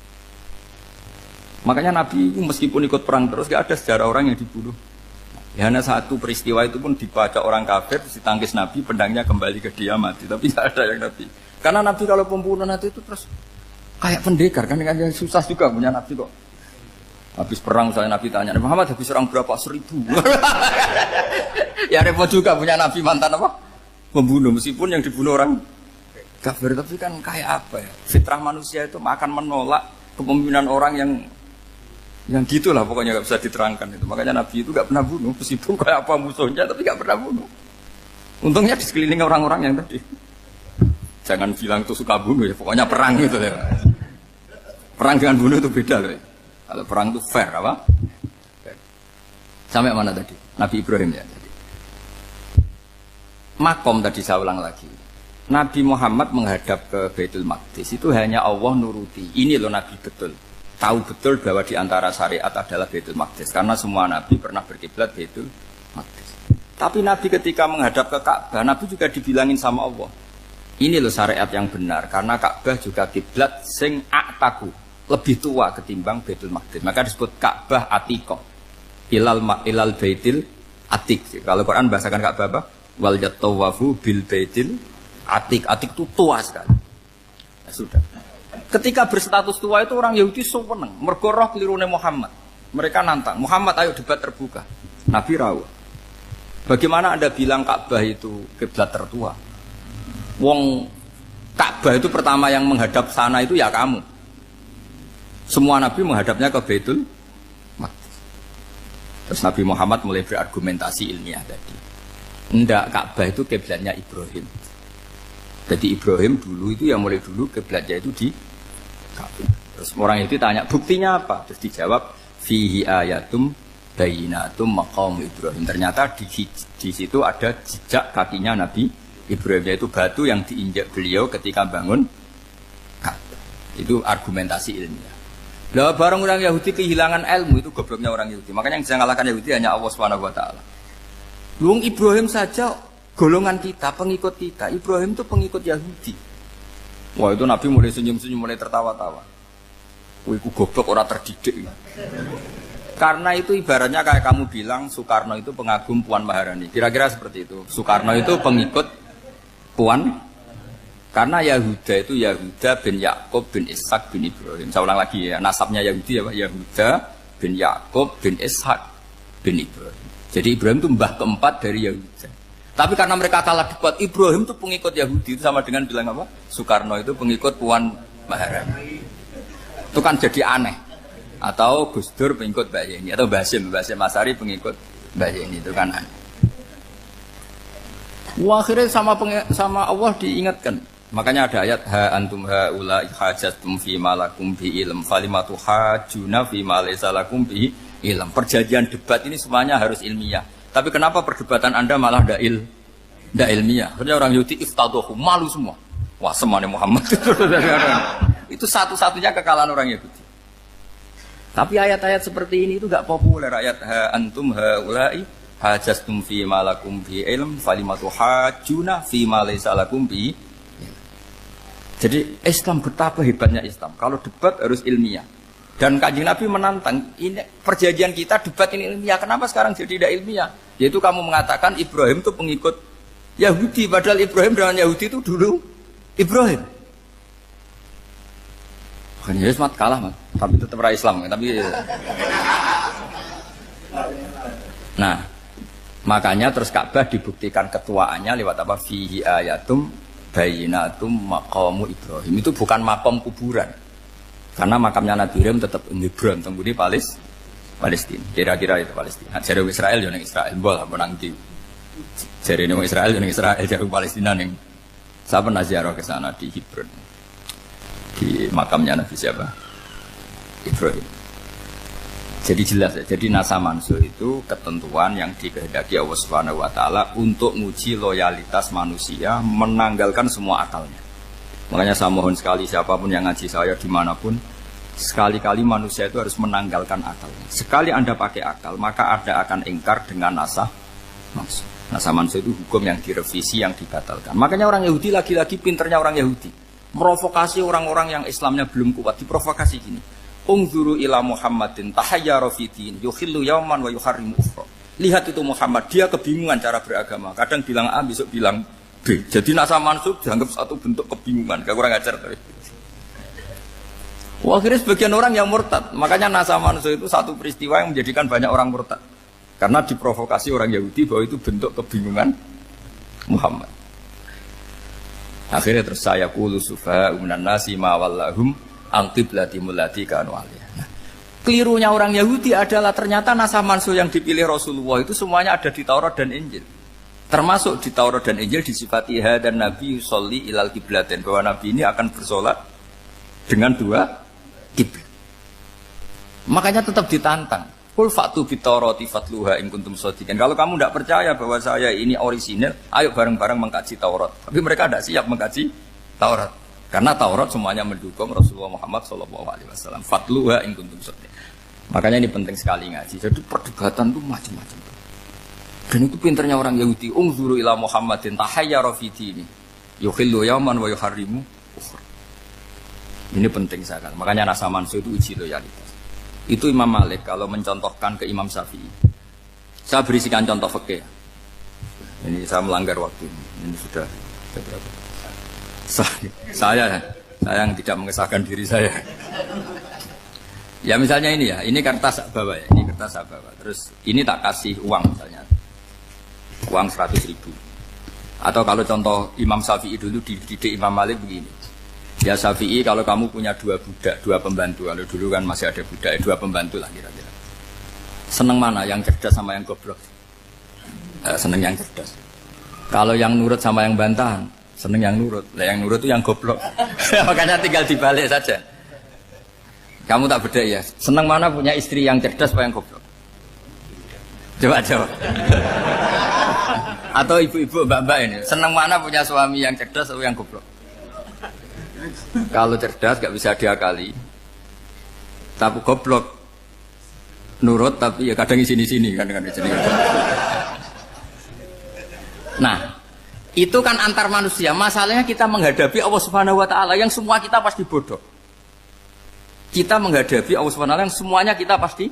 Makanya Nabi meskipun ikut perang terus gak ada sejarah orang yang dibunuh. Ya hanya satu peristiwa itu pun dibaca orang kafir, ditangkis Nabi, pedangnya kembali ke dia mati. Tapi gak ada yang Nabi. Karena Nabi kalau pembunuh nanti itu terus kayak pendekar kan susah juga punya Nabi kok. Habis perang saya Nabi tanya, Muhammad habis serang berapa? 1000. Ya repot juga punya Nabi mantan apa? Pembunuh meskipun yang dibunuh orang kafir, tapi kan kayak apa ya? Fitrah manusia itu akan menolak kepemimpinan orang yang gitulah pokoknya gak bisa diterangkan itu. Makanya Nabi itu gak pernah bunuh meskipun kayak apa musuhnya tapi gak pernah bunuh. Untungnya di sekeliling orang-orang yang tadi. Jangan bilang itu suka bunuh ya, pokoknya perang gitu ya. Perang dengan bunuh itu beda loh. Ya. Kalau perang itu fair apa? Fair. Sampai mana tadi? Nabi Ibrahim ya tadi. Makom tadi saya ulang lagi. Nabi Muhammad menghadap ke Baitul Maqdis itu hanya Allah nuruti. Ini loh Nabi betul. Tahu betul bahwa di antara syariat adalah Baitul Maqdis karena semua Nabi pernah berkiblat Baitul Maqdis. Tapi Nabi ketika menghadap ke Ka'bah, Nabi juga dibilangin sama Allah. Ini loh syariat yang benar karena Ka'bah juga kiblat sing a'taku, lebih tua ketimbang Baitul Maqdis. Maka disebut Ka'bah Atiqah. Ilal Baitil Atiq. Kalau Quran bahasakan Ka'bah apa? Wal yatawafu bil Baitil Atiq. Atiq itu tua sekali. Ya sudah. Ketika berstatus tua itu orang Yahudi seneng, mergo roh kelirune Muhammad. Mereka nantang, Muhammad ayo debat terbuka. Nabi rawuh. Bagaimana Anda bilang Ka'bah itu kiblat tertua? Wong Ka'bah itu pertama yang menghadap sana itu ya kamu. Semua Nabi menghadapnya ke Baitul Maqdis. Terus Nabi Muhammad mulai berargumentasi ilmiah tadi. Enggak, Ka'bah itu kiblatnya Ibrahim. Jadi Ibrahim dulu itu yang mulai dulu kiblatnya itu di Ka'bah. Terus orang itu tanya buktinya apa? Terus dijawab fihi ayatum bayinatum maqam Ibrahim. Ternyata di situ ada jejak kakinya Nabi Ibrahim, yaitu batu yang diinjak beliau ketika bangun Ka'bah. Itu argumentasi ilmiah. Lah barang orang Yahudi kehilangan ilmu itu gobloknya orang Yahudi. Makanya yang bisa mengalahkan Yahudi hanya Allah Subhanahu wa taala. Luang Ibrahim saja golongan kita, pengikut kita. Ibrahim itu pengikut Yahudi. Wah itu Nabi mulai senyum-senyum, mulai tertawa-tawa. Wah itu goblok, orang terdidik. Karena itu ibaratnya kayak kamu bilang Soekarno itu pengagum Puan Maharani. Kira-kira seperti itu. Soekarno itu pengikut Puan. Karena Yahuda itu Yahuda bin Yakub bin Ishak bin Ibrahim. Saya ulang lagi ya, nasabnya Yahudi ya Pak. Yahuda bin Yakub bin Ishak bin Ibrahim. Jadi Ibrahim itu mbah keempat dari Yahuda. Tapi karena mereka kalah debat, Ibrahim itu pengikut Yahudi, itu sama dengan bilang apa? Soekarno itu pengikut Puan Maharani. Itu kan jadi aneh. Atau Gus Dur pengikut Mbak Yeni, atau Basim Masari pengikut Mbak Yeni, itu kan aneh. Wah, akhirnya sama Allah diingatkan. Makanya ada ayat ha antum haula hajatum fi malakum bi ilm falimatu hajuna fi ma laysa lakum bi ilm. Perjanjian debat ini semuanya harus ilmiah. Tapi kenapa perdebatan Anda malah ndak ilmiah? Karena orang Yahudi iftadohu, malu semua. Wah, semuanya Muhammad. Itu satu-satunya kekalahan orang Yahudi. Tapi ayat-ayat seperti ini itu enggak populer. Ayat ha antum haula'i hajastum fi malakum bi ilm falimatu hajuna fi ma laysa lakum bi. Jadi Islam betapa hebatnya Islam. Kalau debat harus ilmiah. Dan Kanjeng Nabi menantang, ini perjanjian kita debat ini ilmiah. Kenapa sekarang jadi tidak ilmiah? Yaitu kamu mengatakan Ibrahim itu pengikut Yahudi. Padahal Ibrahim dengan Yahudi itu dulu Ibrahim. Makanya Yesus kalah, mas. Tapi tetap ra Islam. Tapi nah, makanya terus Ka'bah dibuktikan ketuaannya lewat apa? Fihi ayatum bayinatum maqamu Ibrahim. Itu bukan makam kuburan. Karena makamnya Nabi Ibrahim tetap Hebron, temudi Palestina. Kira-kira itu Palestina. Jare Israel yo ning Israel, mbol menang di. Jare ning Israel yo ning Israel, jare Palestina ning. Saya pernah ziarah ke sana di Hebron. Di makamnya Nabi siapa? Ibrahim. Jadi jelas ya. Jadi nasa mansuh itu ketentuan yang dikehendaki Allah Subhanahu wa taala untuk menguji loyalitas manusia, menanggalkan semua akalnya. Makanya saya mohon sekali siapapun yang ngaji saya dimanapun, sekali-kali manusia itu harus menanggalkan akalnya. Sekali Anda pakai akal, maka Anda akan ingkar dengan nasa mansuh. Nasa mansuh itu hukum yang direvisi, yang dibatalkan. Makanya orang Yahudi lagi-lagi pinternya orang Yahudi. Merovokasi orang-orang yang Islamnya belum kuat, diprovokasi gini. Ungzuru ila Muhammadin tahayyara fi din yukhillu yawman wa yuharrimu ukhra. Lihat itu Muhammad, dia kebingungan cara beragama. Kadang bilang A, besok bilang B. Jadi nasa mansub dianggap satu bentuk kebingungan. Gak kurang ajar tadi. Wah, akhirnya sebagian orang yang murtad. Makanya nasa mansub itu satu peristiwa yang menjadikan banyak orang murtad. Karena diprovokasi orang Yahudi bahwa itu bentuk kebingungan Muhammad. Akhirnya terus saya qulu sufa minan nasi ma wallahum al-qiblati mulati kanu aliyah. Nah, kelirunya orang Yahudi adalah ternyata nasa mansuh yang dipilih Rasulullah itu semuanya ada di Taurat dan Injil. Termasuk di Taurat dan Injil disifati dan Nabi sholli ilal qiblatain, bahwa Nabi ini akan bersolat dengan dua kiblat. Makanya tetap ditantang. Qul fa'tu bit-taurati fatluha in kuntum shadiqin. Kalau kamu tidak percaya bahwa saya ini orisinil, ayo bareng-bareng mengkaji Taurat. Tapi mereka tidak siap mengkaji Taurat. Karena Taurat semuanya mendukung Rasulullah Muhammad SAW. Fatluha in kuntum shadiqin. Makanya ini penting sekali ngaji. Jadi perdebatan itu macam-macam. Dan itu pinternya orang Yahudi. Ungzuru ila Muhammadin tahayyara fi dini yukhillu yawman wa yuharrimu ukhra. Ini penting sekali. Makanya nasa mansuh itu uji loyalitas. Itu Imam Malik kalau mencontohkan ke Imam Syafi'i. Saya berisikan contoh fikih. Ini saya melanggar waktu ini. Ini sudah berapa? Saya yang tidak mengesahkan diri saya. Ya misalnya ini ya, ini kertas bawa ya, ini kertas saya bawa. Terus ini tak kasih uang misalnya, uang 100.000. Atau kalau contoh Imam Syafi'i dulu dididik Imam Malik begini. Ya Syafi'i, kalau kamu punya dua budak, dua pembantu, kalau dulu kan masih ada budak, dua pembantu lah kira-kira. Seneng mana, yang cerdas sama yang goblok? Seneng yang cerdas. Kalau yang nurut sama yang bantahan, seneng yang nurut. Lah yang nurut itu yang goblok. Makanya tinggal dibalik saja. Kamu tak beda ya. Seneng mana punya istri yang cerdas apa yang goblok? Coba jawab. Atau ibu-ibu mbak-mbak ini, seneng mana punya suami yang cerdas atau yang goblok? Kalau cerdas gak bisa diakali, tapi goblok nurut tapi ya kadang sini-sini kan dengan sini. Nah, itu kan antar manusia. Masalahnya kita menghadapi Allah Subhanahu wa taala yang semua kita pasti bodoh. Kita menghadapi Allah Subhanahu wa taala yang semuanya kita pasti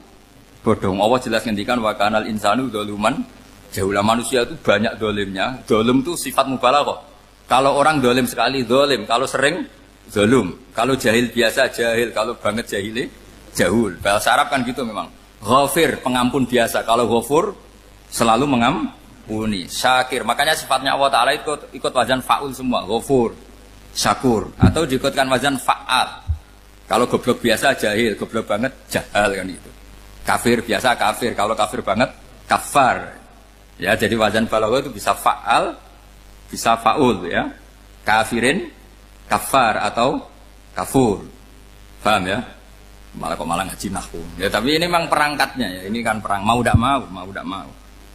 bodoh. Allah jelas ngendikan wa kanal insanu dzaluman jahula. Manusia itu banyak dolimnya. Dolim itu sifat mubalaghah. Kalau orang dolim sekali dolim, kalau sering zalum, kalau jahil biasa jahil, kalau banget jahili jahul. Bahasa Arab kan gitu memang. Ghafir, pengampun biasa. Kalau ghafur selalu mengampuni. Syakir, makanya sifatnya Allah Ta'ala ikut wazan fa'ul semua. Ghafur, syakur. Atau diikutkan wazan fa'al. Kalau goblok biasa jahil, goblok banget jahal kan itu. Kafir biasa kafir, kalau kafir banget kafar. Ya, jadi wazan balagha itu bisa fa'al, bisa fa'ul ya. Kafirin, kafar atau kafur. Paham ya? Malah ngaji nahwu. Ya tapi ini memang perangkatnya ya. Ini kan perang mau tidak mau.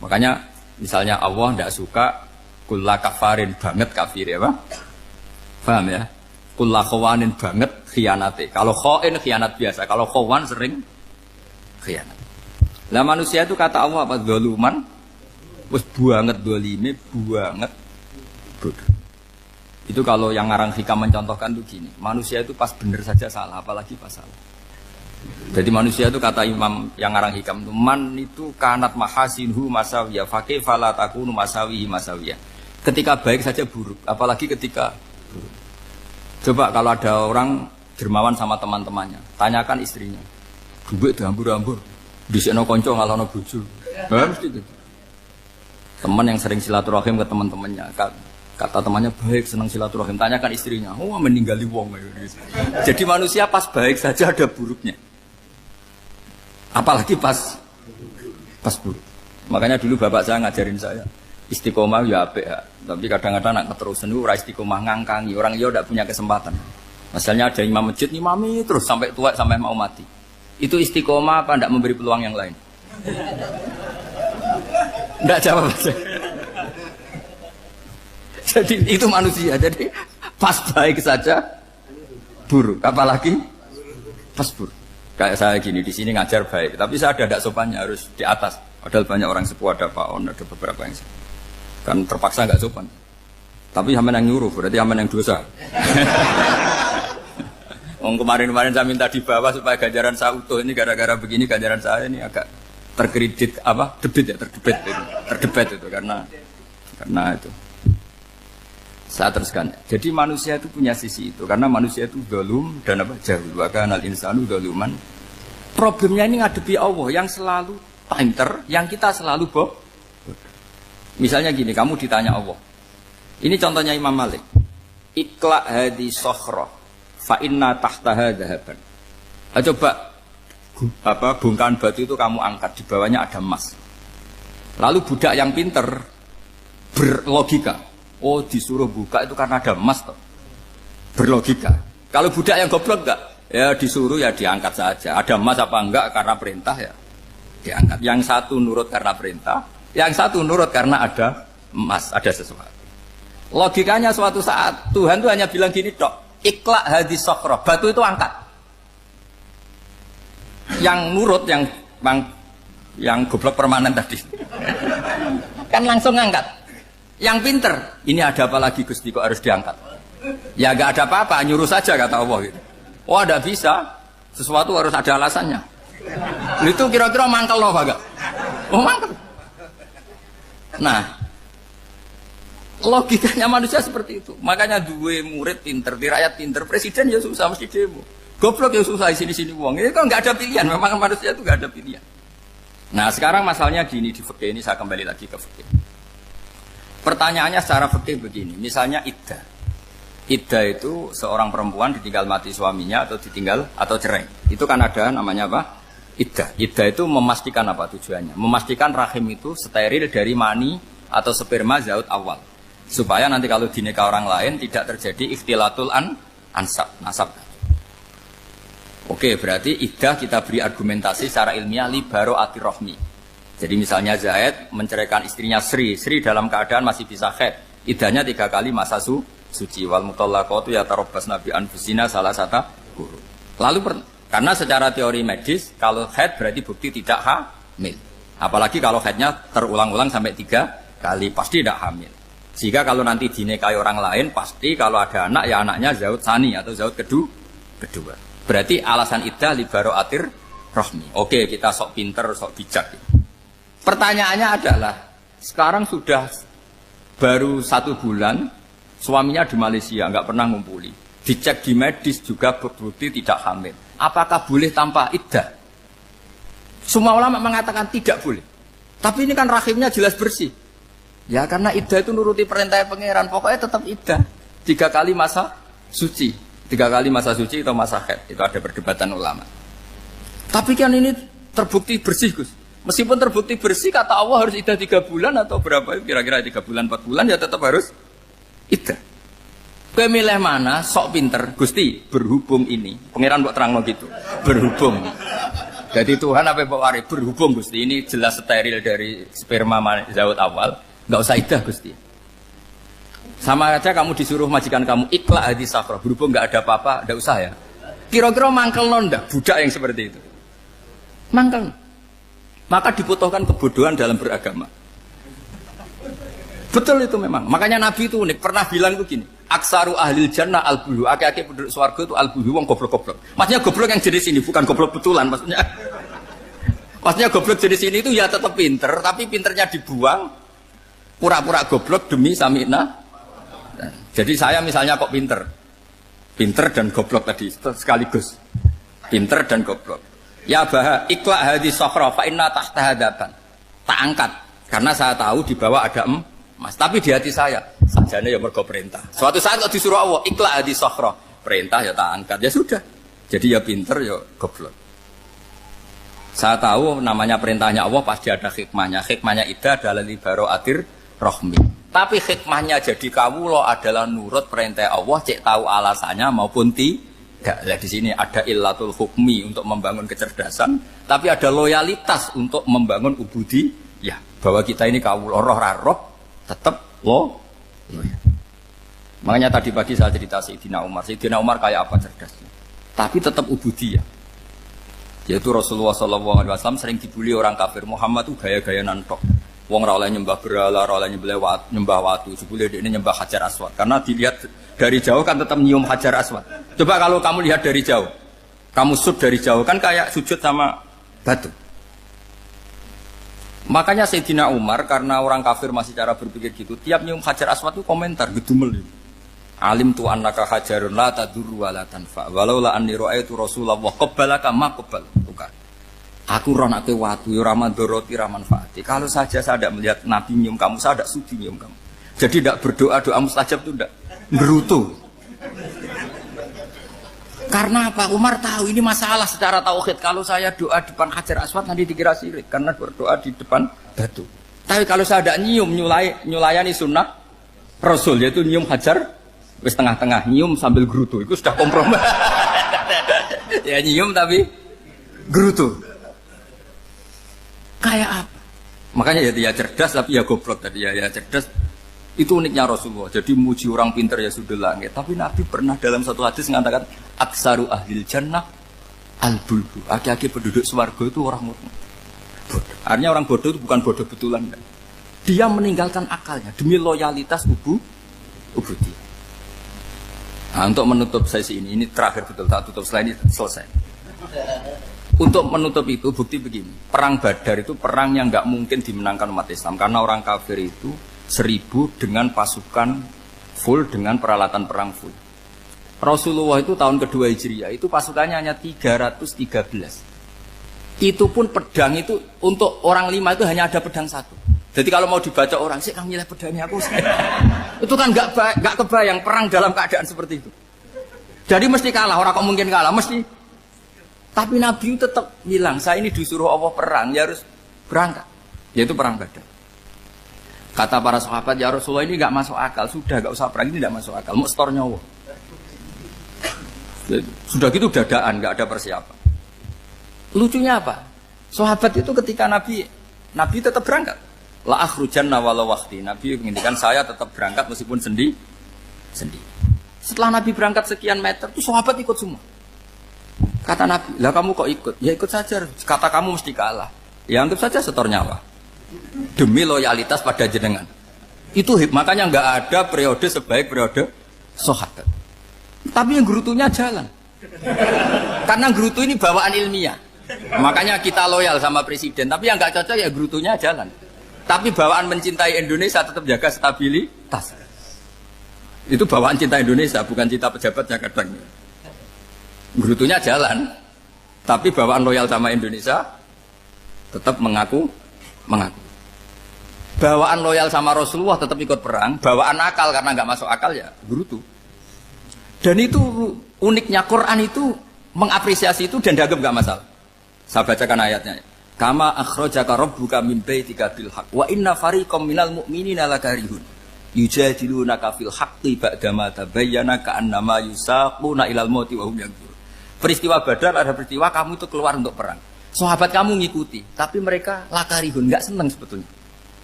Makanya misalnya Allah tidak suka kulla kafarin banget kafir ya, Pak. Paham ya? Kulla khawanin banget khianate. Kalau khain khianat biasa, kalau khawan sering khianat. Lah manusia itu kata Allah apa? Zaluman. Wes banget dolime, banget bodoh. Itu kalau yang ngarang hikam mencontohkan tuh gini, manusia itu pas bener saja salah, apalagi pas salah. Jadi manusia itu kata imam yang ngarang hikam itu, man itu kanat mahasinhu masawiyah, fakih fala takunu masawihi masawiyah. Ketika baik saja buruk, apalagi ketika buruk. Coba kalau ada orang dermawan sama teman-temannya, tanyakan istrinya, duit hambur-hambur, disekno konco ngalono bojo. Mesti gitu. Teman yang sering silaturahim ke teman-temannya, kata temannya baik, senang silaturahim, tanyakan istrinya, oh meninggali wong. Jadi manusia pas baik saja ada buruknya, apalagi pas buruk. Makanya dulu bapak saya ngajarin saya istiqomah ya apik ya, tapi kadang-kadang nak keterusan itu ora istiqomah ngangkangi orang dia tidak punya kesempatan. Misalnya ada imam masjid ngimami terus sampai tua sampai mau mati, itu istiqomah apa tidak memberi peluang yang lain? Tidak jawab aja. Jadi itu manusia. Jadi pas baik saja buruk, apalagi pas buruk. Kayak saya gini di sini ngajar baik, tapi saya ada tidak sopannya harus di atas. Padahal banyak orang sepuh, ada Pak On, ada beberapa yang kan terpaksa nggak sopan. Tapi sampean yang nyuruh, berarti sampean yang dosa. Kemarin saya minta di bawah supaya ganjaran saya utuh. Ini gara-gara begini ganjaran saya ini agak terkredit terdebet itu karena itu. Saya teruskan. Jadi manusia itu punya sisi itu karena manusia itu dzalum dan jahul. Wa kanal insanu dzaluman. Problemnya ini ngadepi Allah yang selalu pinter, yang kita selalu bodoh. Misalnya gini, kamu ditanya Allah. Ini contohnya Imam Malik. Ikla hadi sokhra fa inna tahtaha dhahaban. Coba bongkahan batu itu kamu angkat, di bawahnya ada emas. Lalu budak yang pinter berlogika, oh disuruh buka itu karena ada emas toh. Berlogika. Kalau budak yang goblok enggak, ya disuruh ya diangkat saja. Ada emas apa enggak karena perintah ya diangkat. Yang satu nurut karena perintah, yang satu nurut karena ada emas, ada sesuatu. Logikanya suatu saat Tuhan itu hanya bilang gini tok, ikla hadis sokhroh, batu itu angkat. Yang nurut yang goblok permanen tadi kan langsung ngangkat. Yang pinter, ini ada apa lagi Gusti kok harus diangkat? Ya gak ada apa-apa, nyuruh saja kata Allah gitu. Oh ada bisa, sesuatu harus ada alasannya. Itu kira-kira mangkel loh agak. Oh mangkel. Nah, logikanya manusia seperti itu. Makanya dua murid pinter, di rakyat pinter, presiden ya susah mesti demo. Goblok ya susah di sini uang. Ini kan nggak ada pilihan. Memang manusia itu nggak ada pilihan. Nah sekarang masalahnya di fikih ini saya kembali lagi ke fikih. Pertanyaannya secara fikih begini. Misalnya iddah. Iddah itu seorang perempuan ditinggal mati suaminya atau ditinggal atau cerai. Itu kan ada namanya apa? Iddah. Iddah itu memastikan apa tujuannya? Memastikan rahim itu steril dari mani atau sperma zaut awal. Supaya nanti kalau dinikah orang lain tidak terjadi ikhtilatul ansab, nasab. Oke, berarti iddah kita beri argumentasi secara ilmiah li baro'ati rohmi. Jadi misalnya Zaid menceraikan istrinya Sri dalam keadaan masih bisa haid. Iddahnya 3 kali masa suci. Wal mutallaqatu yatarabbasna bi anfusina salah satu guru. Lalu karena secara teori medis kalau haid berarti bukti tidak hamil. Apalagi kalau haidnya terulang-ulang sampai 3 kali pasti tidak hamil. Sehingga kalau nanti dinikahi orang lain pasti kalau ada anak ya anaknya zaud sani atau zaud kedua. Berarti alasan iddah li baro'atir rohmi. Oke, kita sok pinter, sok bijak. Pertanyaannya adalah, sekarang sudah baru 1 bulan, suaminya di Malaysia, nggak pernah ngumpuli. Dicek di medis juga berbukti tidak hamil. Apakah boleh tanpa iddah? Semua ulama mengatakan tidak boleh. Tapi ini kan rahimnya jelas bersih. Ya karena iddah itu nuruti perintah pangeran, pokoknya tetap iddah. 3 kali masa suci. 3 kali masa suci atau masa haid. Itu ada perdebatan ulama. Tapi kan ini terbukti bersih Gus. Meskipun terbukti bersih kata Allah harus iddah 3 bulan atau berapa kira-kira 3 bulan 4 bulan ya tetap harus iddah. Kowe milih mana? Sok pinter. Gusti, berhubung ini. Pangeran mbok terangno gitu. Berhubung. Jadi Tuhan apa mbok wari berhubung Gusti. Ini jelas steril dari sperma zaut awal. Enggak usah idah Gusti. Sama aja kamu disuruh majikan kamu ikhla hadis safra. Berhubung enggak ada apa-apa, enggak usah ya. Kira-kira mangkel ndak budak yang seperti itu. Mangkel. Maka dibutuhkan kebodohan dalam beragama. Betul itu memang. Makanya Nabi itu unik. Pernah bilang begini. Aksaru ahlil jannah al-buhu. Aki-aki penduduk swarga itu al-buhu. Wong goblok-goblok. Maksudnya goblok yang jenis ini. Bukan goblok betulan maksudnya. Maksudnya goblok jenis ini itu ya tetap pinter. Tapi pinternya dibuang. Pura-pura goblok demi sami'na. Jadi saya misalnya kok pinter. Pinter dan goblok tadi. Sekaligus. Pinter dan goblok. Ya baha ikhla hadis sokhra fa'inna tahta hadapan. Tak angkat. Karena saya tahu di bawah ada Mas, tapi di hati saya sajane ya mergo perintah. Suatu saat kalau disuruh Allah, ikhla hadis sokhra, perintah ya tak angkat, ya sudah. Jadi ya pinter ya goblok. Saya tahu namanya perintahnya Allah pasti ada hikmahnya. Hikmahnya itu adalah libaro atir rohmi. Tapi hikmahnya jadi kawula adalah nurut perintah Allah, cek tahu alasannya maupun tidak. Nah, di sini ada illatul hukmi untuk membangun kecerdasan, tapi ada loyalitas untuk membangun ubudi. Ya, bahwa kita ini kawula roh tetap lo. Makanya tadi pagi saya cerita Sayyidina Umar. Sayyidina Umar kayak apa cerdasnya? Tapi tetap ubudiyah. Yaitu Rasulullah SAW sering dibully orang kafir. Muhammad itu gaya-gaya nantok. Wong ra oleh nyembah berhala, ra oleh nyembah watu. Sebelum dia ini nyembah Hajar Aswad. Karena dilihat dari jauh kan tetap nyium Hajar Aswad. Coba kalau kamu lihat dari jauh, kamu sujud dari jauh kan kayak sujud sama batu. Makanya Sayyidina Umar karena orang kafir masih cara berpikir gitu, tiap nyium Hajar Aswad itu komentar gedumel. Alim tu annaka hajarun la tadurru wa la tanfa. Walau la anni ra'aitu Rasulullah qabbalaka ma qabbal. Bukan. Aku roh nek watu ora mandoroti ora manfaati. Kalau saja saya tidak melihat Nabi nyium kamu, saya tidak sudi nyium kamu. Jadi tidak berdoa doa mustajab itu tidak berutuh. Karena apa? Umar tahu ini masalah secara tauhid. Kalau saya doa di depan Hajar Aswad nanti dikira syirik karena berdoa di depan batu. Tapi kalau saya tidak nyium nyulayani sunnah Rasul yaitu nyium Hajar wis tengah-tengah nyium sambil gerutu itu sudah kompromi. Ya nyium tapi gerutu. Kayak apa? Makanya ya cerdas tapi ya goblok tadi ya cerdas. Itu uniknya Rasulullah. Jadi muji orang pintar ya sudah langit. Tapi Nabi pernah dalam satu hadis mengatakan aksaru ahlil jannah al-bulbu. Aki-aki penduduk swarga itu orang bodoh. Artinya orang bodoh itu bukan bodoh betulan. Kan? Dia meninggalkan akalnya demi loyalitas ubudiyah. Nah, untuk menutup sesi ini terakhir betul. Tak tutup selain ini selesai. Untuk menutup itu bukti begini. Perang Badar itu perang yang nggak mungkin dimenangkan umat Islam karena orang kafir itu 1000 dengan pasukan full dengan peralatan perang full. Rasulullah itu tahun kedua Hijriah itu pasukannya hanya 313. Itu pun pedang itu untuk orang 5 itu hanya ada pedang 1. Jadi kalau mau dibaca orang sih kamu nilai pedangnya aku. Itu kan nggak kebayang perang dalam keadaan seperti itu. Jadi mesti kalah, orang kok mungkin kalah mesti. Tapi Nabi tetap bilang saya ini disuruh Allah perang, ya harus berangkat. Yaitu perang Badar. Kata para sahabat, ya Rasulullah ini nggak masuk akal. Sudah nggak usah perang, ini nggak masuk akal. Mau setor nyawa. Sudah gitu dadaan, nggak ada persiapan. Lucunya apa? Sahabat itu ketika Nabi tetap berangkat. La akhrujanna walau waqti. Nabi menginginkan saya tetap berangkat meskipun sendi. Setelah Nabi berangkat sekian meter, tuh sahabat ikut semua. Kata Nabi, lah kamu kok ikut? Ya ikut saja. Kata kamu mesti kalah. Ya anggap saja setor nyawa. Demi loyalitas pada jenengan. Itu makanya nggak ada periode sebaik periode sahabat. Tapi yang gerutunya jalan. Karena gerutu ini bawaan ilmiah. Makanya kita loyal sama presiden. Tapi yang nggak cocok ya gerutunya jalan. Tapi bawaan mencintai Indonesia tetap jaga stabilitas. Itu bawaan cinta Indonesia, bukan cinta pejabatnya kadang. Gerutunya jalan. Tapi bawaan loyal sama Indonesia tetap mengaku. Bawaan loyal sama Rasulullah tetap ikut perang. Bawaan akal karena nggak masuk akal ya gerutu. Dan itu uniknya Quran itu mengapresiasi itu dan dianggap nggak masalah. Saya bacakan ayatnya. Kama akhrajaka rabbuka min baitika bil haqq wa inna fariqam minal mu'minina lakarihun. Yujadilunaka fil haqqi ba'dama tabayyana ka'annama yusaquna ilal mauti wa hum yanzurun. Peristiwa Badar ada peristiwa kamu itu keluar untuk perang. Sahabat kamu ngikuti, tapi mereka lakarihun, enggak senang sebetulnya.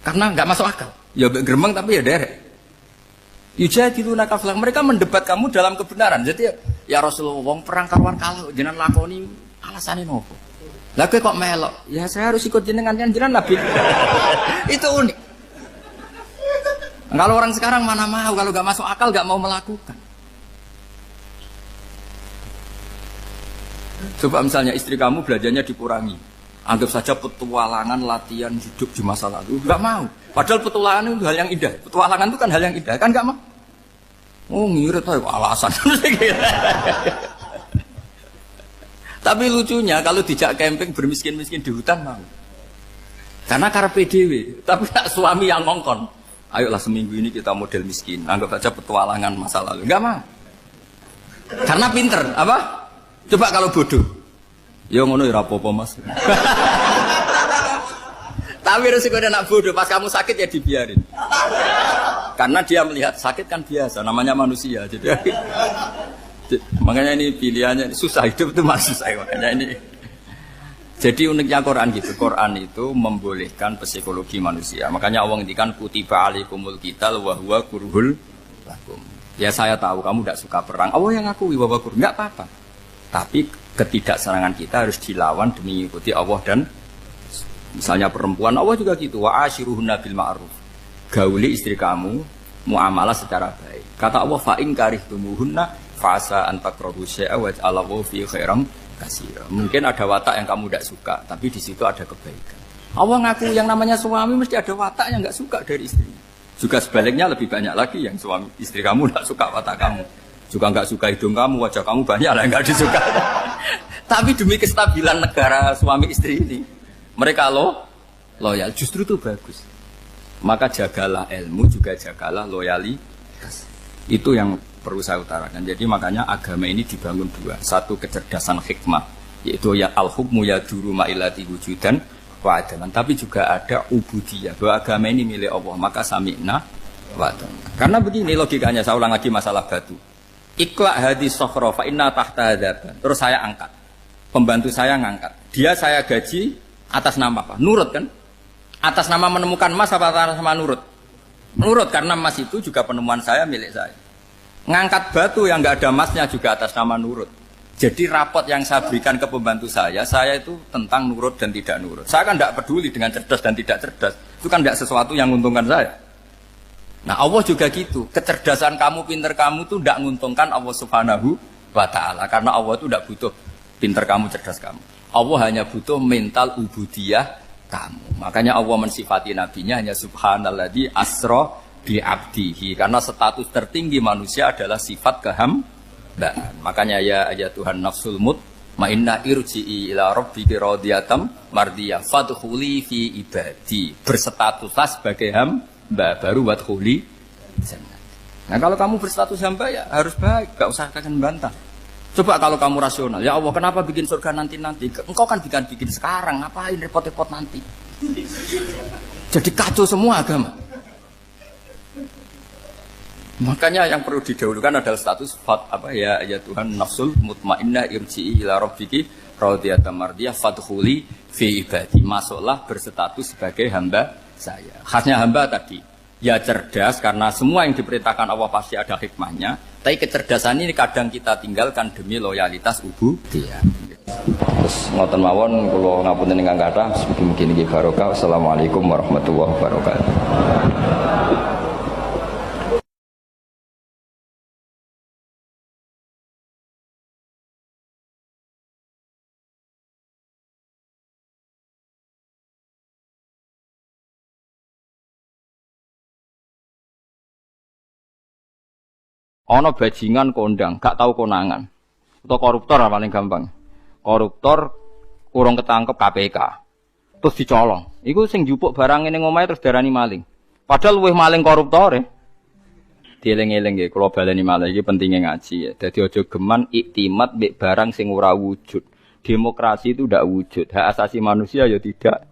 Karena enggak masuk akal. Ya geremeng tapi ya derek. Yujadilunaka fil haqqi, mereka mendebat kamu dalam kebenaran. Jadi ya Rasulullah wong perang karuan kalau jenengan lakoni alasane nopo? Lah kok melok? Ya saya harus ikut jenengan kan jenengan Nabi. Itu unik. Kalau orang sekarang mana mau, kalau nggak masuk akal nggak mau melakukan. Coba misalnya istri kamu belajarnya dikurangi, anggap saja petualangan latihan hidup di masa lalu, nggak mau. Padahal petualangan itu hal yang indah. Petualangan itu kan hal yang indah, kan nggak mau. Oh ngirit aja alasan. Tapi lucunya kalau dijak camping bermiskin-miskin di hutan mau. Karena karpe dewe, tapi tak suami yang ngongkon. Ayolah seminggu ini kita model miskin, anggap saja petualangan masa lalu. Enggak mau. Karena pinter, apa? Coba kalau bodoh. Ya ngono ya rapopo Mas. Tapi resikonya nak bodoh, pas kamu sakit ya dibiarin. Karena dia melihat sakit kan biasa, namanya manusia. Jadi makanya ini pilihannya susah, hidup itu masih susah makanya ini. Jadi uniknya Quran gitu, Quran itu membolehkan psikologi manusia. Makanya Allah ngendikan kutiba alaikumul qital wa huwa kurhul lakum. Ya saya tahu kamu tidak suka perang. Allah yang ngakui bahwa kurhul enggak apa-apa. Tapi ketidaksenangan kita harus dilawan demi mengikuti Allah dan misalnya perempuan Allah juga gitu. Wa ashiruhunna bil ma'ruf. Gauli istri kamu muamalah secara baik. Kata Allah fa in karihtumuhunna fa'asa an takrahu syai'a wa ja'alallahu fi khairam kasira. Mungkin ada watak yang kamu tidak suka, tapi di situ ada kebaikan. Allah ngaku yang namanya suami mesti ada watak yang nggak suka dari istrinya. Juga sebaliknya lebih banyak lagi yang suami istri kamu tidak suka watak kamu. Juga nggak suka hidung kamu, wajah kamu banyak lah nggak disuka. Tapi demi kestabilan negara suami istri ini, mereka loyal. Justru itu bagus. Maka jagalah ilmu, juga jagalah loyalitas. Itu yang perlu saya utarakan. Jadi makanya agama ini dibangun dua. Satu kecerdasan hikmah, yaitu ya al-hukmu yaduru ma'ilati wujudan wa adalan. Tapi juga ada ubudiyah, bahwa agama ini milik Allah. Maka sami'na wa adalan. Karena begini logikanya, saya ulang lagi masalah batu. Iqla hadis sokhra fa inna tahta hadaban. Terus saya angkat. Pembantu saya ngangkat. Dia saya gaji atas nama apa? Nurut kan? Atas nama menemukan emas apa atas nama nurut? Nurut, karena emas itu juga penemuan saya, milik saya. Ngangkat batu yang nggak ada emasnya juga atas nama nurut. Jadi rapot yang saya berikan ke pembantu saya itu tentang nurut dan tidak nurut. Saya kan tidak peduli dengan cerdas dan tidak cerdas. Itu kan tidak sesuatu yang menguntungkan saya. Nah Allah juga gitu. Kecerdasan kamu, pinter kamu itu tidak menguntungkan Allah Subhanahu wa Ta'ala. Karena Allah itu tidak butuh pinter kamu, cerdas kamu. Allah hanya butuh mental ubudiyah kamu. Makanya Allah mensifati nabinya hanya subhanalladzi asra bi abdihi, karena status tertinggi manusia adalah sifat kehambaan. Makanya ya Tuhan nafsul mutmainnah irji'i ila rabbiki radiyatan mardiyah fadkhuli fi ibadi. Berstatuslah sebagai hamba baru wadkhuli jannah. Nah kalau kamu berstatus hamba ya harus baik, gak usah kalian bantah. Coba kalau kamu rasional, ya Allah kenapa bikin surga nanti-nanti? Engkau kan bikin sekarang, ngapain repot-repot nanti? Jadi kacau semua agama. Makanya yang perlu didahulukan adalah status ya Tuhan nafsul mutmainnah irji'i ila rabbiki radiyatan mardiyah fadkhuli fi ibadi. Masuklah berstatus sebagai hamba saya. Khasnya hamba tadi ya cerdas, karena semua yang diperintahkan Allah pasti ada hikmahnya. Tapi kecerdasan ini kadang kita tinggalkan demi loyalitas ubudiyah. Terus ngoten mawon kula ngapunten ingkang kathah, mugi-mugi niki barokah. Wassalamualaikum warahmatullahi wabarakatuh. Ono bajingan kondang, gak tahu konangan. Atau koruptor paling gampang. Koruptor kurang ketangkep KPK. Terus dicolong. Iku sing njupuk barang ning omahe terus darani maling. Padahal luwih maling koruptor ya. Dieling-eling nggih, kula baleni malih iki pentinge ngaji ya. Dadi aja geman iktimat mbek barang sing ora wujud. Demokrasi itu tidak wujud. Hak asasi manusia ya tidak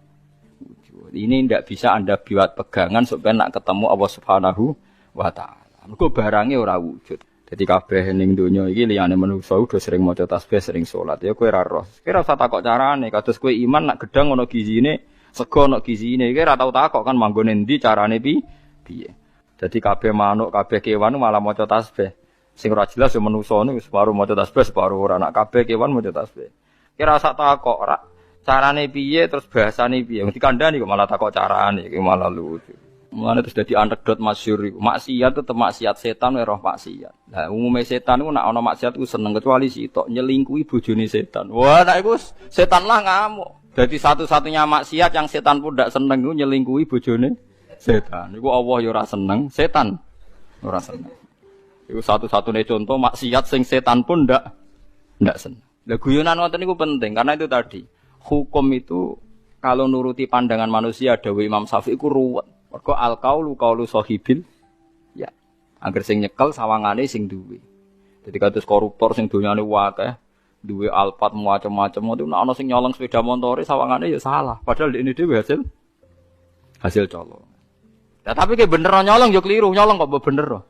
wujud. Ini tidak bisa Anda buat pegangan supaya nak ketemu Allah Subhanahu wa ta'ala. Mergo barange ora wujud. Dadi kabeh ning donya iki liyane manungsa udah sering maca tasbih, sering salat. Ya kowe ora roh. Kowe ora usah takok carane. Kados kowe iman nak gedang ana gizine, sego ana gizine. Kowe ora tau takok kan manggone endi carane piye. Dadi kabeh manuk, kabeh kewan malah maca tasbih. Sing ora jelas ya manungsa niku separuh maca tasbih, separuh ora. Nak kabeh kewan maca tasbih. Kowe ora usah takok ora carane piye terus bahasane piye. Wong dikandani kok malah takok carane, iki malah lucu. Mulane terus dadi anekdot masyhur iku. Maksiat tetep maksiat, setan wae roh maksiat. Lah umume setan iku nek ana maksiat ku seneng kecuali sitok nyelingkuhi bojone setan. Wah, nek iku setan lah ngamuk. Dadi satu-satunya maksiat yang setan pun ndak seneng iku nyelingkuhi bojone setan. Iku Allah ya ora seneng, setan ora seneng. Iku satu-satunya contoh maksiat sing setan pun ndak seneng. Lah guyonan ngoten niku penting karena itu tadi. Hukum itu kalau nuruti pandangan manusia dawuh Imam Syafi'i iku ruwet. Mergo al-qaulu qaulu sahibil ya. Angger sing nyekel sawangane sing duwe. Dadi kados koruptor sing donyane akeh, duwe alpat macam-macam itu ana sing nyolong sepeda montore sawangane ya salah. Padahal ini dhewe hasil colong. Ya tapi ki bener nyolong ya keliru, nyolong kok bener.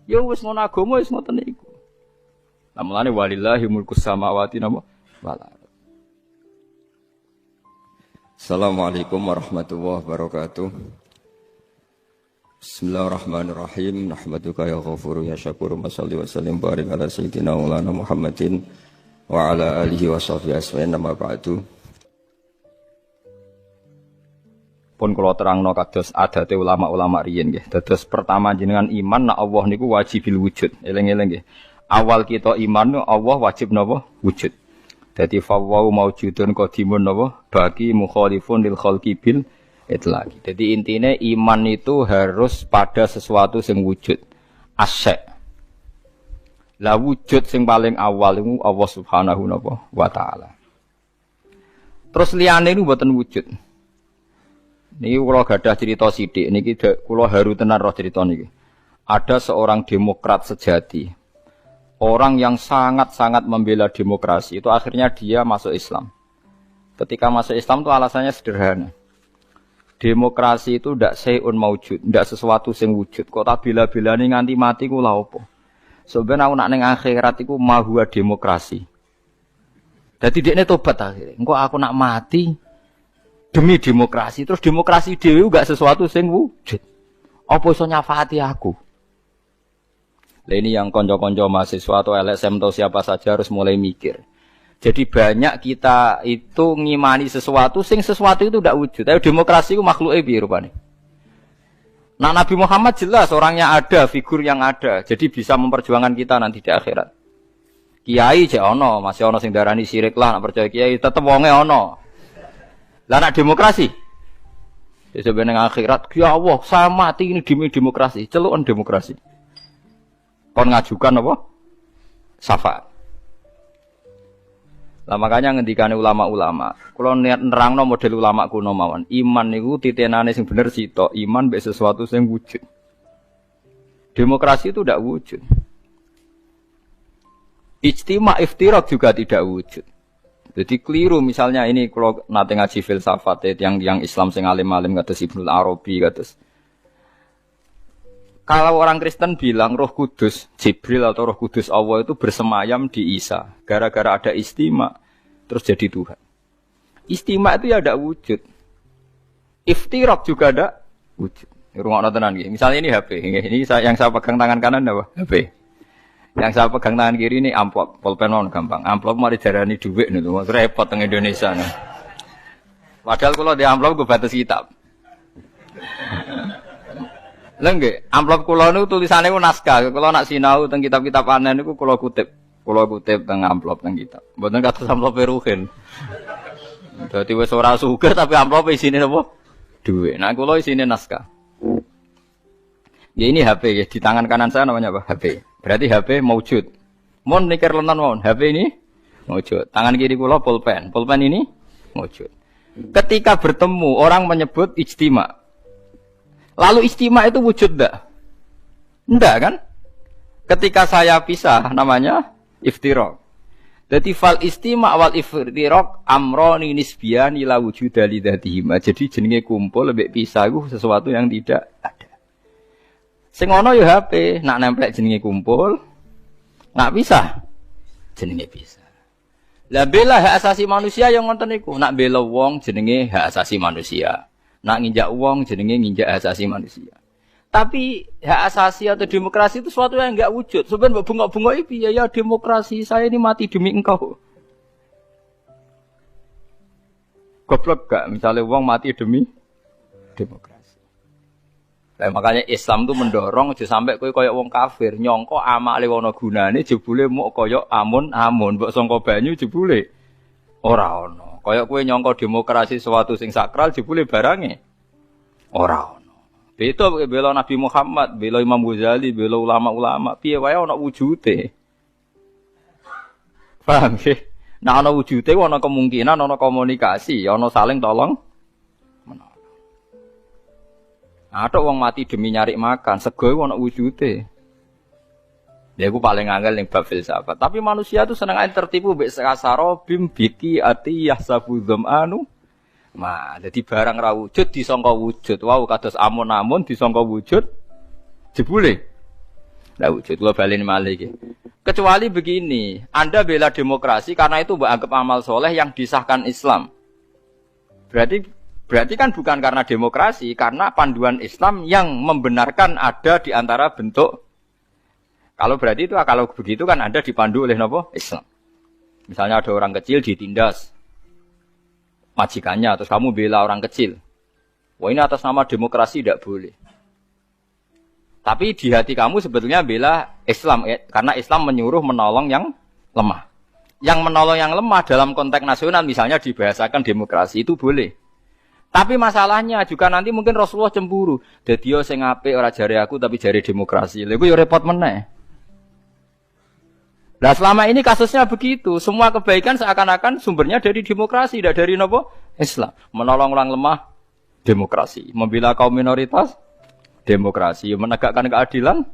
Ya wis ngono agama wis ngoten niku. Lah mulane walillahi mulkus samawati wal ardh. Assalamualaikum warahmatullahi wabarakatuh. Bismillahirrahmanirrahim. Nahmaduka ya ghafuru ya syakuru wa shalli wa sallim barik ala sayyidina Maulana Muhammadin wa ala alihi wa sahbihi asma'in nama ba'du. Pun kula terangno kados adate ulama-ulama riyen nggih. Dados pertama jenengan iman nek Allah niku wajibil wujud. Eling-eling nggih. Awal kita iman Allah wajib napa? Wujud. Dadi fawwau maujudun qadimun napa? Bagi mukhalifun lil khalqi bil itlaqi. Jadi intinya iman itu harus pada sesuatu yang wujud. Asy'. Lah wujud yang paling awal itu Allah Subhanahu wa taala. Terus liyane niku mboten wujud. Niki kula gadah cerita sithik niki kula haru tenan roh cerita niki. Ada seorang demokrat sejati. Orang yang sangat-sangat membela demokrasi itu akhirnya dia masuk Islam. Ketika masuk Islam itu alasannya sederhana. Demokrasi itu ndak sayun maujud, ndak sesuatu sing wujud. Kok tak bela-belani nganti mati ku lha opo? Sebenarnya aku nak ning akhirat iku mahua demokrasi. Dadi dekne tobat akhire. Engko aku nak mati demi demokrasi, terus demokrasi dhewe enggak sesuatu sing wujud. Apa iso nyafaati aku? Lah ini yang konco-konco mahasiswa atau LSM atau siapa saja harus mulai mikir. Jadi banyak kita itu ngimani sesuatu itu tidak wujud. Tapi demokrasi itu makhluk piye rupane. Nah Nabi Muhammad jelas orangnya ada, figur yang ada. Jadi bisa memperjuangkan kita nanti di akhirat. Kiai jek ono, masih ono sing darani syirik lah, nak percaya kiai tetep wonge ono. Lah nak demokrasi. Ya sebenarnya akhirat, ya Allah, saya mati ini demi demokrasi, celukan demokrasi. Kon ngajukan apa? Syafaat. Lah makanya ngendikane ulama-ulama, kula nerangno model ulama kuno mawon. Iman niku titenane sing bener sitok, iman mbek sesuatu sing wujud. Demokrasi itu tidak wujud. Ijtima' iftirak juga tidak wujud. Jadi keliru misalnya ini kalau nate ngaji filsafat yang Islam sing alim-alim kados Ibnu Arabi kados. Kalau orang Kristen bilang Roh Kudus, Jibril atau Roh Kudus Allah itu bersemayam di Isa. Gara-gara ada istima, terus jadi Tuhan. Istima itu ya ada wujud. Iftirak juga ada wujud. Rumah tenan nggih. Misalnya ini HP. Ini yang saya pegang tangan kanan apa? HP. Yang saya pegang tangan kiri ini amplop. Pulpen mau gampang. Amplop mari darani dhuwit niku. Repot teng Indonesia. Padahal kalau di amplop gue batas kitab. Lha nggih, amplop kula niku tulisane ku naskah. Kula nak sinau teng kitab-kitab anen niku kula kutip. Kula kutip teng amplop teng kitab. Mboten kados amplop Ruhin. Dadi wis ora sugih tapi amplop isine napa? Dhuwit. Nah kula isine naskah. Ya ini HP ya, di tangan kanan saya namanya apa? HP. Berarti HP maujud. Mon nikir lenan mon, HP ini maujud. Tangan kiri kula pulpen. Pulpen ini maujud. Ketika bertemu orang menyebut ijtima'. Lalu istima itu wujud enggak? Enggak kan? Ketika saya pisah namanya iftiraq. Jadi fal istima wal iftiraq amroni nisbiyani la wujuda li dzatihima. Jadi jenenge kumpul lebih pisah itu sesuatu yang tidak ada. Sing ana ya HP, nak nemplek jenenge kumpul, nak bisa jenenge bisa. Lah bela hak asasi manusia yang ngoten niku, nak bela wong jenenge hak asasi manusia. Nak nginjak wong jenenge nginjak hak asasi manusia. Tapi hak asasi atau demokrasi itu sesuatu yang enggak wujud. Sebenarnya bengok-bengok piye ya demokrasi, saya ini mati demi engkau. Goblok gak misalnya wong mati demi demokrasi. Nah, makanya Islam itu mendorong aja sampai kowe koyo wong kafir nyongko amale ana gunane jebule muk koyo amun-amun mbok sangka banyu jebule ora ana. Koyo kowe nyongko demokrasi sesuatu sing sakral jebule barange ora ana. Beda bela Nabi Muhammad, bela Imam Ghazali, bela ulama-ulama, piye wae ana wujude. Paham nggih? Nah ana wujude ana kemungkinan ana komunikasi, ana saling tolong. Ada wong mati demi nyari makan, sego ana wujude. Ya iku paling angel ning bab filsafat. Tapi manusia itu seneng ae tertipu mbek sakasaro bim biki ati yahsabu dzamanu. Nah, dadi barang ra wujud disangka wujud. Wau kados amun-amun disangka wujud jebule. Lah wujud kula baleni malih iki. Kecuali begini, Anda bela demokrasi karena itu mbok anggap amal soleh yang disahkan Islam. Berarti kan bukan karena demokrasi, karena panduan Islam yang membenarkan ada di antara bentuk. Kalau berarti itu, kalau begitu kan Anda dipandu oleh apa? Islam. Misalnya ada orang kecil ditindas majikannya, terus kamu bela orang kecil. Wah ini atas nama demokrasi tidak boleh. Tapi di hati kamu sebetulnya bela Islam, karena Islam menyuruh menolong yang lemah. Yang menolong yang lemah dalam konteks nasional misalnya dibahasakan demokrasi itu boleh. Tapi masalahnya juga nanti mungkin Rasulullah cemburu. Dadi yo sing apik ora jare aku tapi jare demokrasi. Lha iku yo repot meneh. Lah selama ini kasusnya begitu, semua kebaikan seakan-akan sumbernya dari demokrasi, tidak dari napa? Islam. Menolong orang lemah demokrasi, membela kaum minoritas demokrasi, menegakkan keadilan.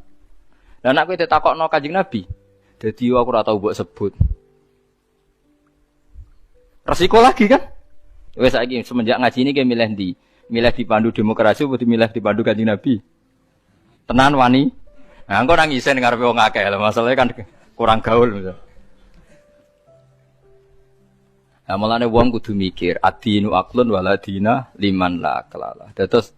Lah nek kowe ditakokno Kanjeng Nabi, dadi yo aku ora tau mbok sebut. Resiko lagi kan? Wes saiki semenjak ngaji ini kayak milih di, milih dipandu demokrasi atau milih dipandu Kanjeng Nabi. Tenan wani. Nah, engko nang isen ngarepe wong akeh lho, masalahnya kan kurang gaul misal. Nah, mulane wong kudu mikir, adinu aklun waladina liman la kelala. Terus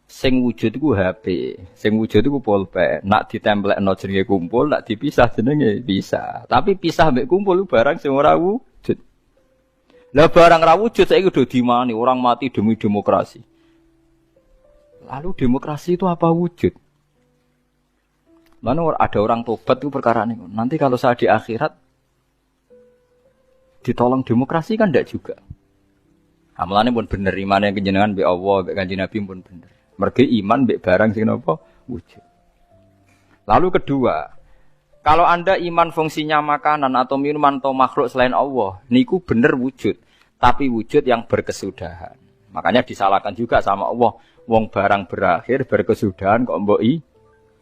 sing wujud iku HP, sing wujud iku pulpen. Nak ditemplekno jenenge kumpul, nak dipisah jenenge bisa. Tapi pisah mbek kumpul barang sing ora wujud. Lah barang ra wujud saiki kudu dimani orang mati demi demokrasi. Lalu demokrasi itu apa wujud? Mana ada orang tobat itu perkara ini. Nanti kalau saya di akhirat ditolong demokrasi kan tidak juga. Amalannya pun bener, iman yang kenjenengan be Allah, be Kanjeng Nabi pun bener. Mergi iman be barang sing napa wujud. Lalu kedua, kalau Anda iman fungsinya makanan atau minuman atau makhluk selain Allah, niku bener wujud, tapi wujud yang berkesudahan. Makanya disalahkan juga sama Allah, wong barang berakhir berkesudahan kok mbok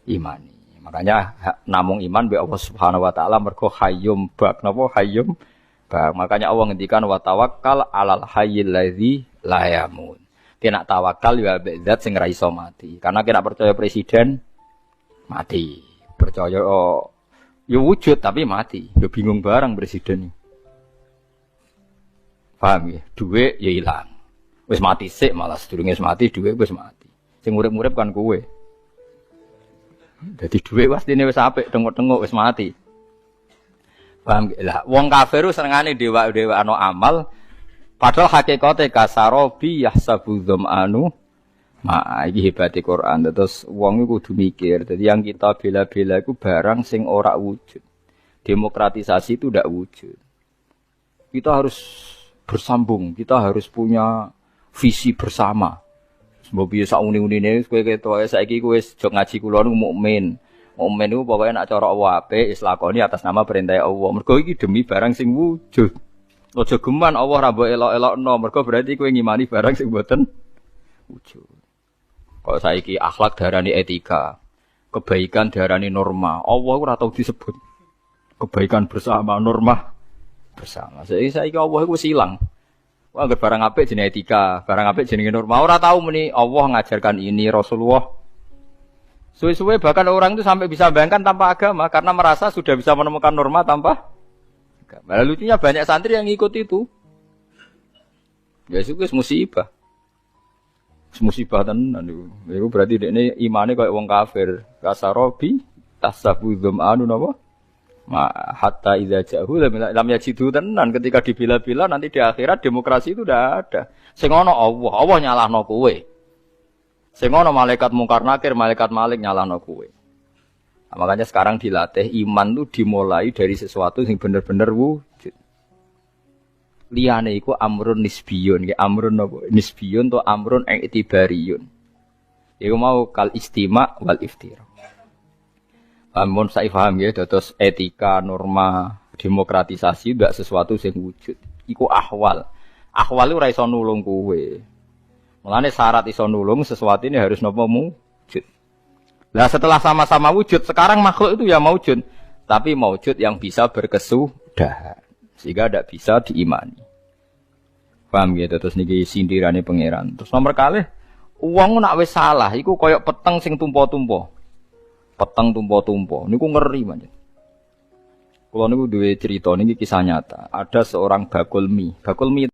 imani. Makanya namung iman be Allah Subhanahu wa taala mergo hayyum bak napa hayyum bak. Makanya Allah ngendikan wa tawakkal 'alal hayyil ladzi la yamut. Kena tawakal ya be zat sing ra iso mati. Karena kena percaya presiden mati. Percaya ya wujud tapi mati. Ya bingung barang presiden. Paham ya? Duit ya hilang. Wis mati sik malah sedurunge mati duit wis mati. Sing urip-urip kan kowe. Dadi duit pastine wis apik tengok-tengok wis mati. Paham ya? Lah wong kafir senengane dewa-dewa ana amal padahal hakikate kasarobi yahsabu dzamanu. Nah, iki hebate Quran. Terus wong iku kudu mikir. Jadi yang kita bela-bela iku barang sing ora wujud. Demokratisasi itu ndak wujud. Kita harus bersambung, kita harus punya visi bersama. Mbok piye sak uni-unine kowe ketok saiki kowe wis jog ngaji kula niku mukmin. Mukmin niku pokoke nek cara Allah apik wis lakoni atas nama perintah Allah. Mergo iki demi barang sing wujud. Aja geman Allah ra mbok elok-elokno, mergo berarti kowe ngimani barang sing mboten wujud. Kalau saiki akhlak darani etika, kebaikan darani norma. Allah ora tau disebut. Kebaikan bersama, norma bersama. Saiki Allah iku silang. Wah, barang apik jenenge etika, barang apik jenenge norma. Ora tau muni Allah ngajarkan ini, Rasulullah Suwe-suwe bahkan orang itu sampai bisa bayangkan tanpa agama karena merasa sudah bisa menemukan norma tanpa agama. Lucunya banyak santri yang ngikut itu. Ya itu musibah. Musibah tenan itu. Itu berarti ini imane kayak wong kafir. Kasarobi tasabu dzam'anu napa? Hatta idza ja'u lam yajidu tenan ketika dibela-bela nanti di akhirat demokrasi itu udah ada. Sing ana Allah nyalahno kowe. Sing ana malaikat mungkar nakir, malaikat malik nyalahno kowe. Nah, makanya sekarang dilatih iman tuh dimulai dari sesuatu yang bener-bener wujud. Liyane iku amrun nisbiyun, nggih amrun napa? Nisbiyun to amrun i'tibariyun. Iku mau kal istima' wal iftira. Amun saya paham ya, terus etika, norma, demokratisasi tidak sesuatu yang wujud. Iku ahwal. Ahwal itu ora iso nulung kowe. Mulane syarat iso nulung sesuatu ini harus napa wujud. Nah setelah sama-sama wujud, sekarang makhluk itu ya wujud, tapi wujud yang bisa berkesudahan, sehingga tidak bisa diimani. Paham gitu? Terus niki sindirane pangeran. Terus nomor kalih, uang nak wis salah, iku koyok peteng sing tumpo-tumpo. Peteng tumpo-tumpo, niku ngeri banget. Kalau niku duwe cerita niki kisah nyata. Ada seorang bakul mie